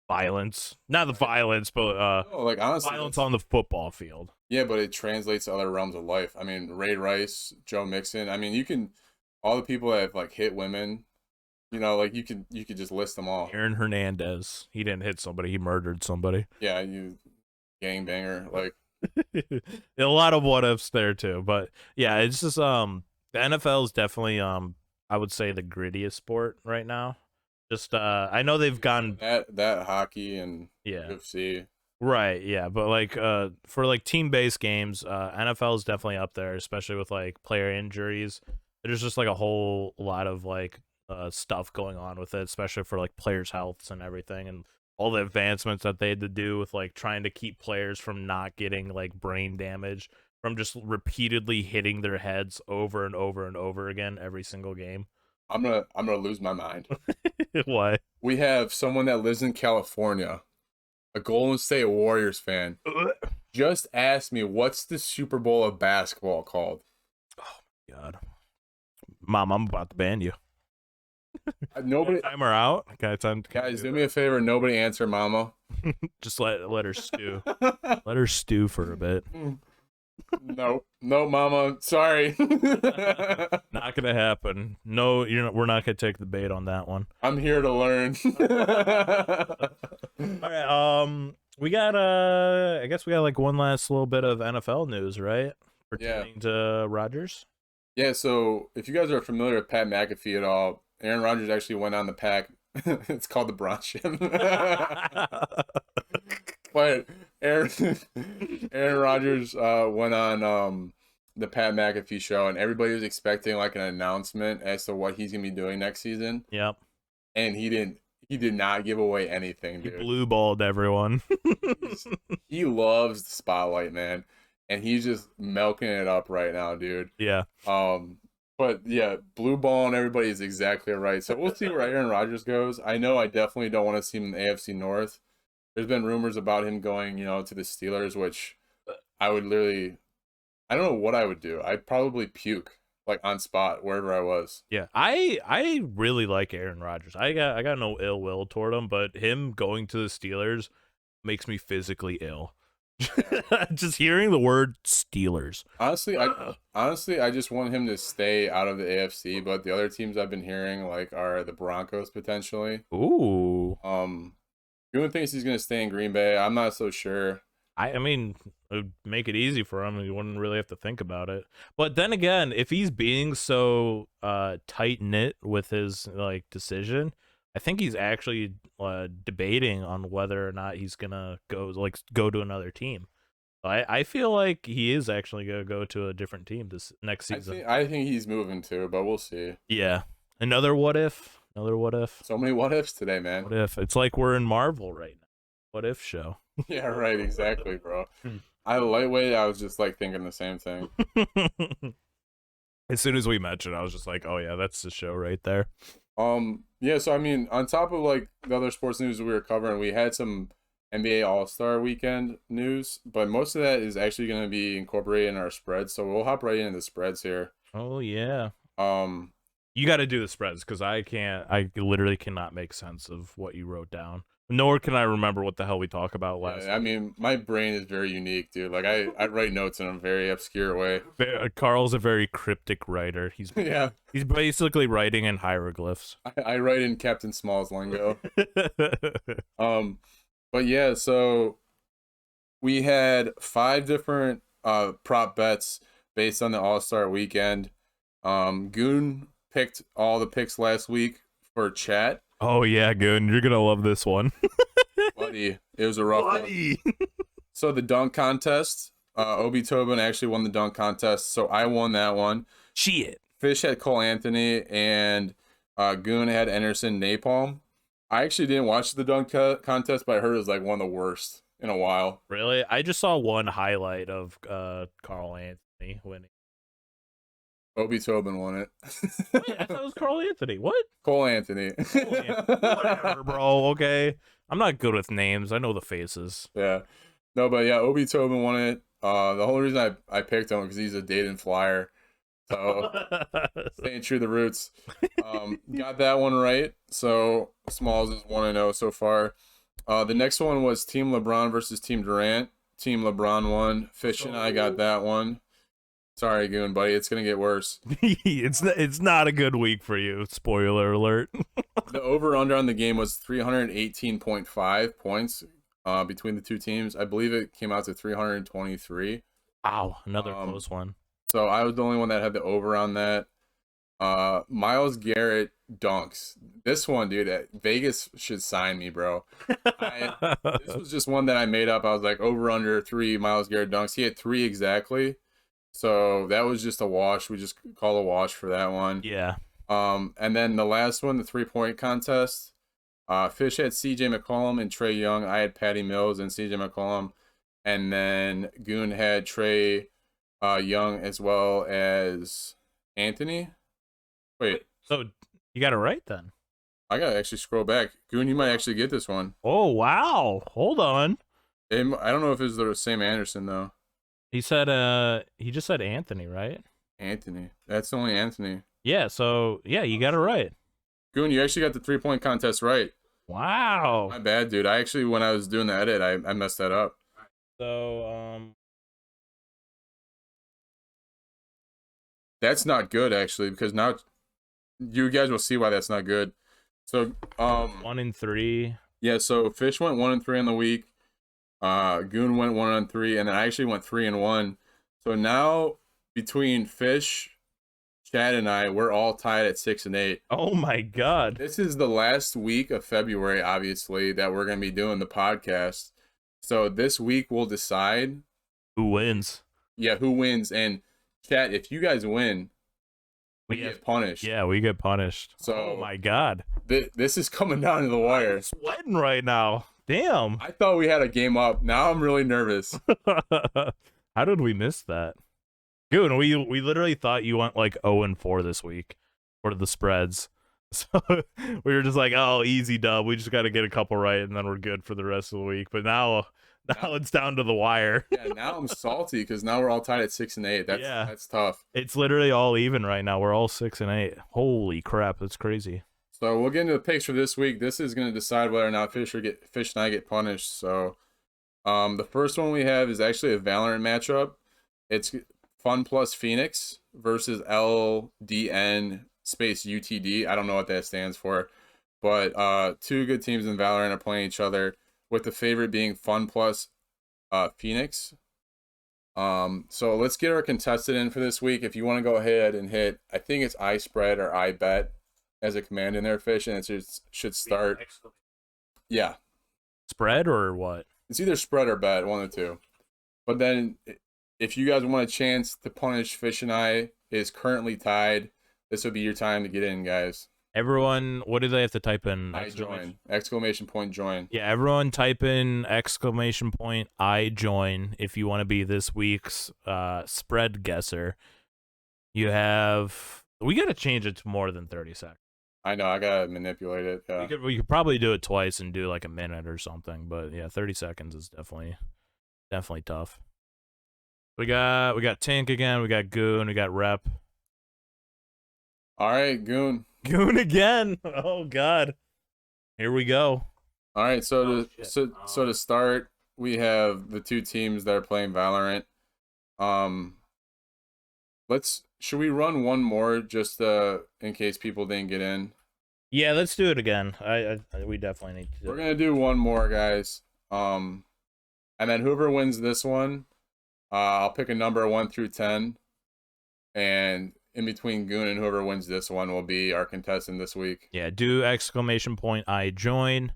violence, not the violence, but no, like honestly, violence on the football field. yeah, but it translates to other realms of life. I mean, Ray Rice, Joe Mixon. I mean, you can all the people that have like hit women. You know, like you could just list them all. Aaron Hernandez, he didn't hit somebody, he murdered somebody. Yeah, you gangbanger. Like A lot of what ifs there too, but yeah, it's just the NFL is definitely I would say the grittiest sport right now. Just I know they've gone that hockey and yeah UFC. right yeah, but like for like team based games, NFL is definitely up there, especially with like player injuries. There's just like a whole lot of like stuff going on with it, especially for like players' healths and everything, and all the advancements that they had to do with like trying to keep players from not getting like brain damage from just repeatedly hitting their heads over and over and over again every single game. I'm gonna lose my mind. Why? We have someone that lives in California, a Golden State Warriors fan, just asked me what's the Super Bowl of basketball called. Oh my God, Mom, I'm about to ban you. Nobody. Timer out. Okay, time. Guys, do me a favor. Nobody answer, Mama. Just let her stew. Let her stew for a bit. No, Mama. Sorry. Not gonna happen. No, we're not gonna take the bait on that one. I'm here to learn. All right. We got I guess we got like one last little bit of NFL news, right? Pertaining to Rodgers. Yeah. So if you guys are familiar with Pat McAfee at all, Aaron Rodgers actually went on the pack. It's called the Bronchium. But Aaron Rodgers went on the Pat McAfee show, and everybody was expecting like an announcement as to what he's gonna be doing next season. Yep. And he did not give away anything, dude. He blue balled everyone. He loves the spotlight, man, and he's just milking it up right now, dude. Yeah. But yeah, blue balling everybody is exactly right. So we'll see where Aaron Rodgers goes. I know I definitely don't want to see him in the AFC North. There's been rumors about him going, to the Steelers, which I would literally, I don't know what I would do. I'd probably puke like on spot wherever I was. Yeah, I really like Aaron Rodgers. I got no ill will toward him, but him going to the Steelers makes me physically ill. Just hearing the word Steelers. Honestly, I just want him to stay out of the AFC, but the other teams I've been hearing like are the Broncos potentially. Ooh. Goon thinks he's gonna stay in Green Bay. I'm not so sure. I mean, it would make it easy for him. You wouldn't really have to think about it. But then again, if he's being so tight knit with his decision, I think he's actually debating on whether or not he's gonna go to another team. I feel like he is actually gonna go to a different team this next season. I think he's moving too, but we'll see. Yeah, another what if. So many what ifs today, man. What if? It's like we're in Marvel right now. What if show? Yeah, right. Exactly, bro. I was just like thinking the same thing. As soon as we mentioned, I was just like, oh yeah, that's the show right there. Yeah. So I mean, on top of like the other sports news we were covering, we had some NBA All-Star Weekend news, but most of that is actually going to be incorporated in our spreads. So we'll hop right into the spreads here. Oh yeah. You got to do the spreads because I literally cannot make sense of what you wrote down. Nor can I remember what the hell we talked about last. I mean, my brain is very unique, dude. Like I write notes in a very obscure way. Carl's a very cryptic writer. He's basically writing in hieroglyphs. I write in CaptainSmalls lingo. But yeah, so we had 5 different prop bets based on the All-Star Weekend. Goon picked all the picks last week for chat. Oh yeah, Goon, you're gonna love this one. Buddy, it was a rough one. So the dunk contest, Obi Tobin actually won the dunk contest, so I won that one. Shit. Fish had Cole Anthony, and Goon had Anderson Napalm. I actually didn't watch the dunk contest, but I heard it was like one of the worst in a while. Really? I just saw one highlight of Carl Anthony winning. Obi Tobin won it. Wait, I thought it was Carl Anthony. What? Cole Anthony. Whatever, bro. Okay. I'm not good with names. I know the faces. Yeah. No, but yeah, Obi Tobin won it. The whole reason I picked him because he's a Dayton Flyer. So staying true to the roots. Got that one right. So Smalls is 1-0 so far. The next one was Team LeBron versus Team Durant. Team LeBron won. Fish and I got that one. Sorry, Goon, buddy. It's going to get worse. It's not a good week for you. Spoiler alert. The over-under on the game was 318.5 points between the two teams. I believe it came out to 323. Wow, another close one. So I was the only one that had the over on that. Myles Garrett dunks. This one, dude, Vegas should sign me, bro. This was just one that I made up. I was like, over-under 3 Myles Garrett dunks. He had 3 exactly. So that was just a wash. We just call a wash for that one. Yeah. And then the last one, the 3-point contest. Fish had CJ McCollum and Trey Young. I had Patty Mills and CJ McCollum. And then Goon had Trey Young as well as Anthony. Wait, So you got it right then. I gotta actually scroll back. Goon, you might actually get this one. Oh wow! Hold on. I don't know if it's the same Anderson though. He said he just said Anthony, right? Anthony. That's only Anthony. Yeah, so yeah, you got it right. Goon, you actually got the 3-point contest right. Wow. My bad, dude. I actually, when I was doing the edit, I messed that up. So That's not good actually, because now you guys will see why that's not good. So 1-3. yeah, so Fish went 1-3 on the week. Goon went 1-3, and then I actually went 3-1. So now between Fish, Chad, and I, we're all tied at 6-8. Oh my god. This is the last week of February, obviously, that we're gonna be doing the podcast. So this week we'll decide Who wins? yeah, who wins. And chat, if you guys win, we We get punished. Yeah, we get punished. So oh my god. This is coming down to the wire. I'm sweating right now. Damn. I thought we had a game up. Now I'm really nervous. How did we miss that? Dude, we literally thought you went like 0-4 this week for the spreads. So we were just like, oh, easy dub. We just got to get a couple right, and then we're good for the rest of the week. But now it's down to the wire. Yeah, now I'm salty because now we're all tied at 6-8. That's tough. It's literally all even right now. We're all 6-8. Holy crap, that's crazy. So we'll get into the picks for this week. This is going to decide whether or not Fish and I get punished. So the first one we have is actually a Valorant matchup. It's Fun Plus Phoenix versus LDN space UTD. I don't know what that stands for, but two good teams in Valorant are playing each other, with the favorite being Fun Plus Phoenix. So let's get our contested in for this week. If you want to go ahead and hit, I think it's I spread or I bet as a command in there, Fish, and it should start. Yeah. Spread or what? It's either spread or bet, one of the two. But then if you guys want a chance to punish Fish and I is currently tied, this would be your time to get in, guys. Everyone, what do they have to type in? I join. Exclamation point join. Yeah, everyone type in exclamation point I join if you want to be this week's spread guesser. We got to change it to more than 30 seconds. I know, I gotta manipulate it. Yeah. We could probably do it twice and do like a minute or something, but yeah, 30 seconds is definitely tough. We got Tink again, we got Goon, we got Rep. All right, Goon. Goon again. Oh god. Here we go. All right, so to start, we have the two teams that are playing Valorant. Should we run one more just in case people didn't get in? Yeah, let's do it again. We definitely need to. We're gonna do one more, guys. And then whoever wins this one, I'll pick a number 1 through 10, and in between Goon and whoever wins this one will be our contestant this week. Yeah, do exclamation point I join.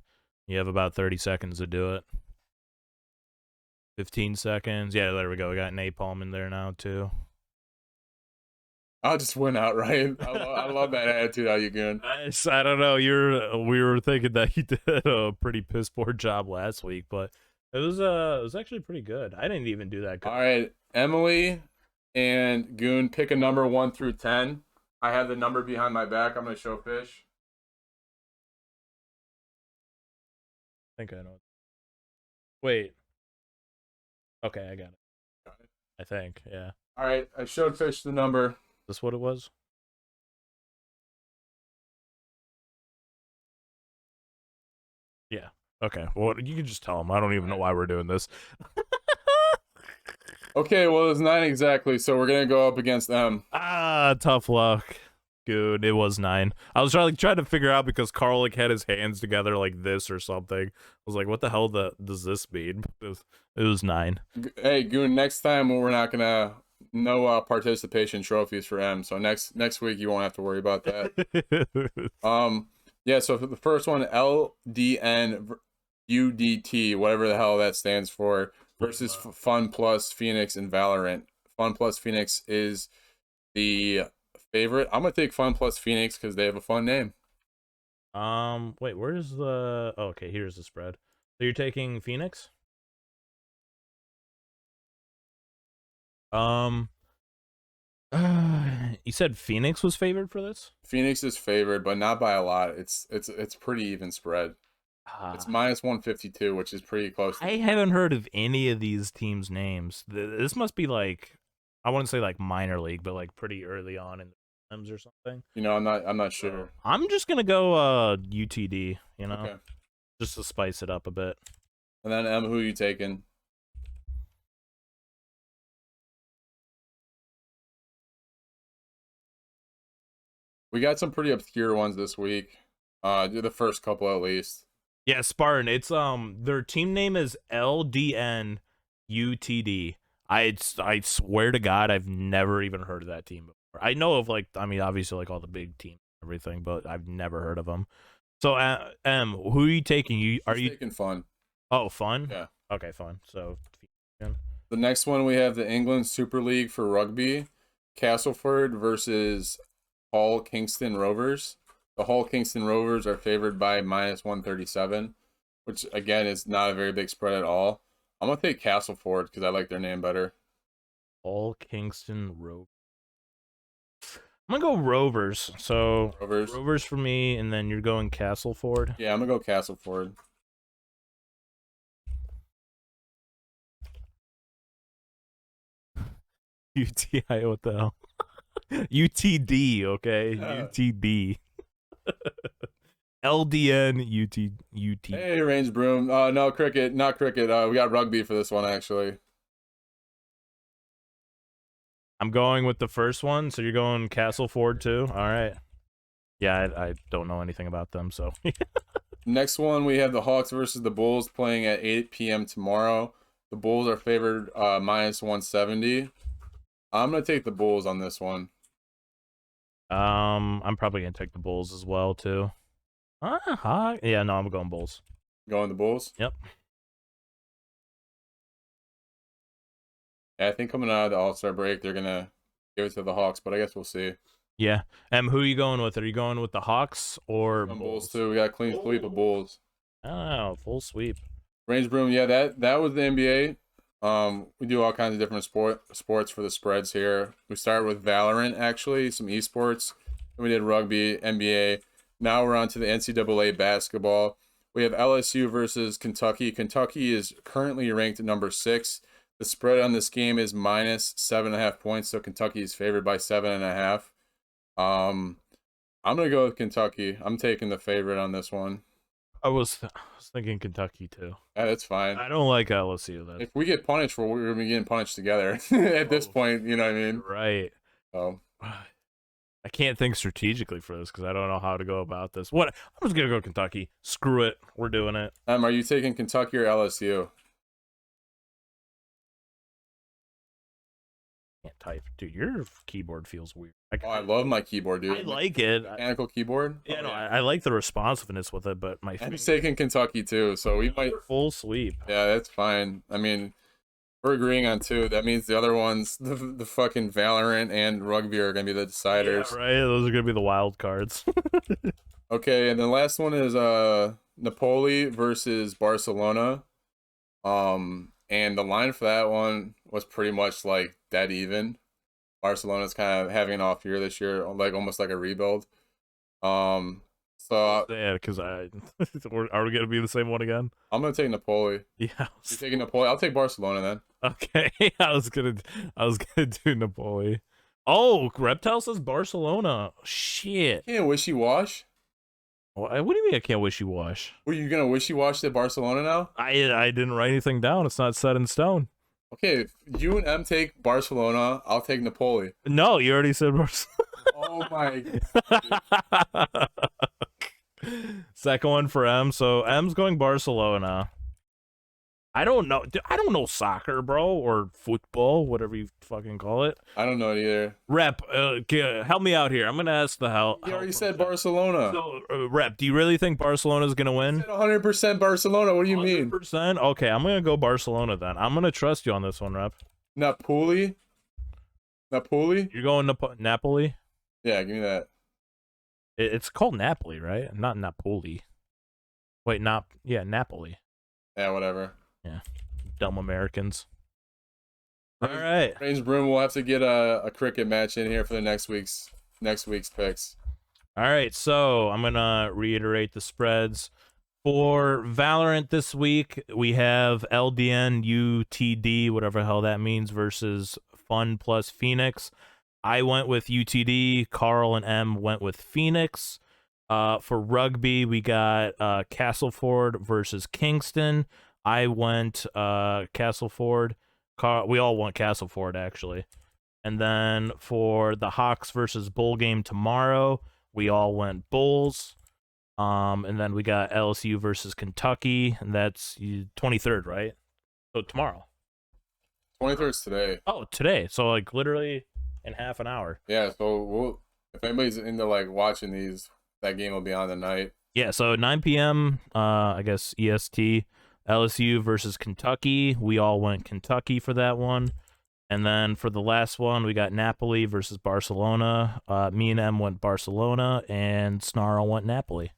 You have about 30 seconds to do it. 15 seconds. Yeah, there we go. We got Napalm in there now too. I'll just win outright. I love that attitude out of you, Goon. I don't know. We were thinking that you did a pretty piss poor job last week, but it was actually pretty good. I didn't even do that good. All right, Emily and Goon, pick a number 1 through 10. I have the number behind my back. I'm gonna show Fish. I think I know. Wait. Okay, I got it. I think, yeah. All right, I showed Fish the number. Is this what it was? Yeah. Okay. Well, you can just tell him. I don't even know why we're doing this. Okay, well, it's 9 exactly, so we're gonna go up against them. Tough luck. Dude, it was 9. I was trying to figure out because Carl like had his hands together like this or something. I was like, what the hell does this mean? It was 9. Hey, Goon, next time we're not gonna no participation trophies for M. So next week you won't have to worry about that. Yeah. So for the first one, LDN UDT, whatever the hell that stands for, versus Fun Plus Phoenix and Valorant. Fun Plus Phoenix is the favorite. I'm gonna take Fun Plus Phoenix because they have a fun name. Wait, where's the? Oh, okay, here's the spread. So you're taking Phoenix? Um, you said Phoenix was favored for this? Phoenix is favored, but not by a lot. It's pretty even spread. It's minus 152, which is pretty close. I haven't heard of any of these teams' names. This must be like, I wouldn't say like minor league, but like pretty early on in the times or something. You know, I'm not sure. I'm just gonna go UTD. You know, Okay. just to spice it up a bit. And then who are you taking? We got some pretty obscure ones this week. Do the first couple at least. Yeah, Spartan. It's their team name is LDN UTD. I swear to God, I've never even heard of that team before. I know of like, I mean, obviously like all the big teams and everything, but I've never heard of them. So, who are you taking? Are you taking Fun? Oh, Fun. Yeah. Okay, Fun. So, the next one we have the England Super League for rugby, Castleford versus Hull Kingston Rovers. The Hull Kingston Rovers are favored by minus 137, which again is not a very big spread at all. I'm gonna take Castleford because I like their name better. Hull Kingston Rovers. I'm gonna go Rovers. So Rovers for me, and then you're going Castleford. Yeah, I'm gonna go Castleford. UTI, what the hell? UTD, okay? UTD. LDN UT. Hey, Range Broom. No, cricket, not cricket. We got rugby for this one, actually. I'm going with the first one, so you're going Castleford too? All right. Yeah, I don't know anything about them, so. Next one, we have the Hawks versus the Bulls playing at 8 p.m. tomorrow. The Bulls are favored minus 170. I'm going to take the Bulls on this one. I'm probably going to take the Bulls as well, too. Yeah, no, I'm going Bulls. Going the Bulls? Yep. Yeah, I think coming out of the All-Star break, they're going to give it to the Hawks, but I guess we'll see. Yeah. Who are you going with? Are you going with the Hawks or Bulls too? We got a clean sweep of Bulls. Oh, full sweep. Range Broom, yeah, that was the NBA. We do all kinds of different sports for the spreads here. We started with Valorant, actually, some esports. Then we did rugby, NBA. Now we're on to the NCAA basketball. We have LSU versus Kentucky. Kentucky is currently ranked at number 6. The spread on this game is minus 7.5 points, so Kentucky is favored by 7.5. I'm gonna go with Kentucky. I'm taking the favorite on this one. I was thinking Kentucky too. Yeah, that's fine. I don't like LSU though. If we get punished, we're gonna be getting punished together at this point. You know what I mean? Right. So I can't think strategically for this because I don't know how to go about this. What? I'm just gonna go Kentucky. Screw it. We're doing it. Are you taking Kentucky or LSU? Can't type, dude. Your keyboard feels weird. I love my keyboard, dude. I like it. Mechanical keyboard. Yeah, I like the responsiveness with it, but my. I'm taking Kentucky too, so we might full sweep. Yeah, that's fine. I mean, we're agreeing on 2. That means the other ones, the fucking Valorant and rugby, are gonna be the deciders. Yeah, right. Those are gonna be the wild cards. Okay, and the last one is Napoli versus Barcelona. And the line for that one was pretty much like dead even. Barcelona's kind of having an off year this year, like almost like a rebuild. So yeah, because are we gonna be the same one again? I'm gonna take Napoli. Yeah, you're taking Napoli. I'll take Barcelona then. Okay, I was gonna do Napoli. Oh, Reptile says Barcelona. Shit. Can't wishy-wash. What do you mean I can't wishy-wash? Were you gonna wishy-wash at Barcelona now? I didn't write anything down. It's not set in stone. Okay, if you and M take Barcelona, I'll take Napoli. No, you already said Barcelona. Oh my God. Second one for M. So M's going Barcelona. I don't know. I don't know soccer, bro, or football, whatever you fucking call it. I don't know it either. Rep, help me out here. I'm gonna ask the help. You already said Barcelona. So, Rep, do you really think Barcelona's gonna win? I said 100% Barcelona. What do you 100%? Mean? 100%? Okay, I'm gonna go Barcelona then. I'm gonna trust you on this one, Rep. Napoli. You're going Napoli? Yeah, give me that. It's called Napoli, right? Not Napoli. Wait, Napoli. Yeah, whatever. Yeah, dumb Americans. All right. Range Broom will have to get a cricket match in here for the next week's picks. All right. So I'm gonna reiterate the spreads for Valorant this week. We have LDN UTD, whatever the hell that means, versus Fun plus Phoenix. I went with UTD. Carl and M went with Phoenix. For Rugby, we got Castleford versus Kingston. I went Castleford. We all went Castleford, actually. And then for the Hawks versus Bull game tomorrow, we all went Bulls. And then we got LSU versus Kentucky, and that's 23rd, right? So tomorrow. 23rd's today. Oh, today. So like literally in half an hour. Yeah. So if anybody's into like watching these, that game will be on tonight. Yeah. So 9 p.m. I guess EST. LSU versus Kentucky. We all went Kentucky for that one. And then for the last one, we got Napoli versus Barcelona. Me and M went Barcelona, and Snarl went Napoli.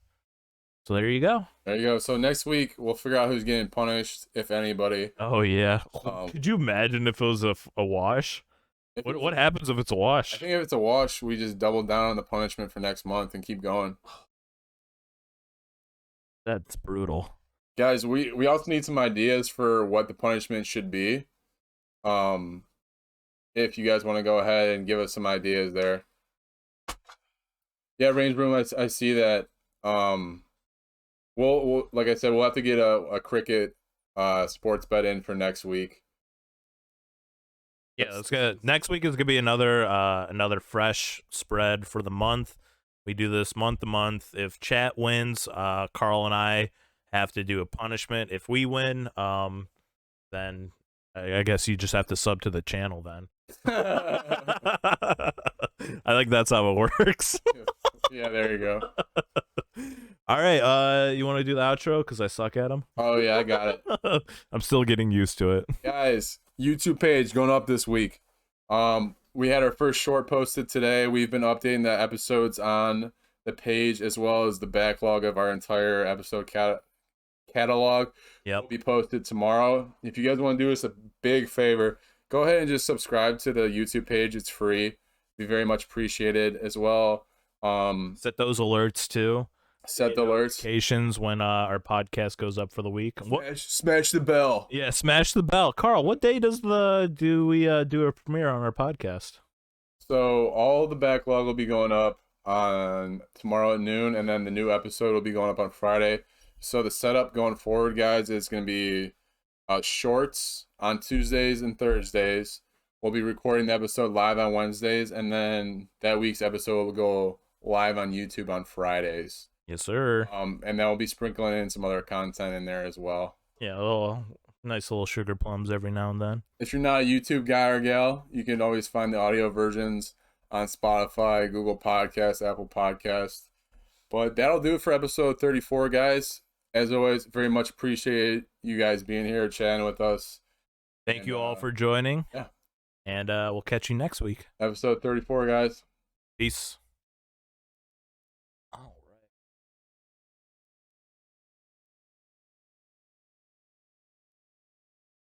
So there you go. There you go. So next week, we'll figure out who's getting punished, if anybody. Oh, yeah. Could you imagine if it was a wash? What happens if it's a wash? I think if it's a wash, we just double down on the punishment for next month and keep going. That's brutal. Guys, we also need some ideas for what the punishment should be. If you guys want to go ahead and give us some ideas there. Yeah, Range Room, I see that. We'll like I said, we'll have to get a cricket sports bet in for next week. Yeah, that's good. Next week is gonna be another fresh spread for the month. We do this month to month. If chat wins, Carl and I have to do a punishment. If we win, then I guess you just have to sub to the channel then. I think that's how it works. Yeah, there you go. All right, you want to do the outro because I suck at them? Oh yeah, I got it. I'm still getting used to it. Guys, YouTube page going up this week. We had our first short posted today. We've been updating the episodes on the page as well as the backlog of our entire episode catalog. Yep. Will be posted tomorrow. If you guys want to do us a big favor, go ahead and just subscribe to the YouTube page. It's free. Be very much appreciated as well. Set those alerts too. Set the alerts. Notifications when our podcast goes up for the week. Smash the bell. Yeah, smash the bell. Carl, what day do we do a premiere on our podcast? So all the backlog will be going up on tomorrow at noon, and then the new episode will be going up on Friday. So the setup going forward, guys, is going to be shorts on Tuesdays and Thursdays. We'll be recording the episode live on Wednesdays, and then that week's episode will go live on YouTube on Fridays. Yes, sir. And then we'll be sprinkling in some other content in there as well. Yeah, nice little sugar plums every now and then. If you're not a YouTube guy or gal, you can always find the audio versions on Spotify, Google Podcasts, Apple Podcasts. But that'll do it for episode 34, guys. As always, very much appreciate you guys being here, chatting with us. Thank you all for joining. Yeah. And we'll catch you next week. Episode 34, guys. Peace.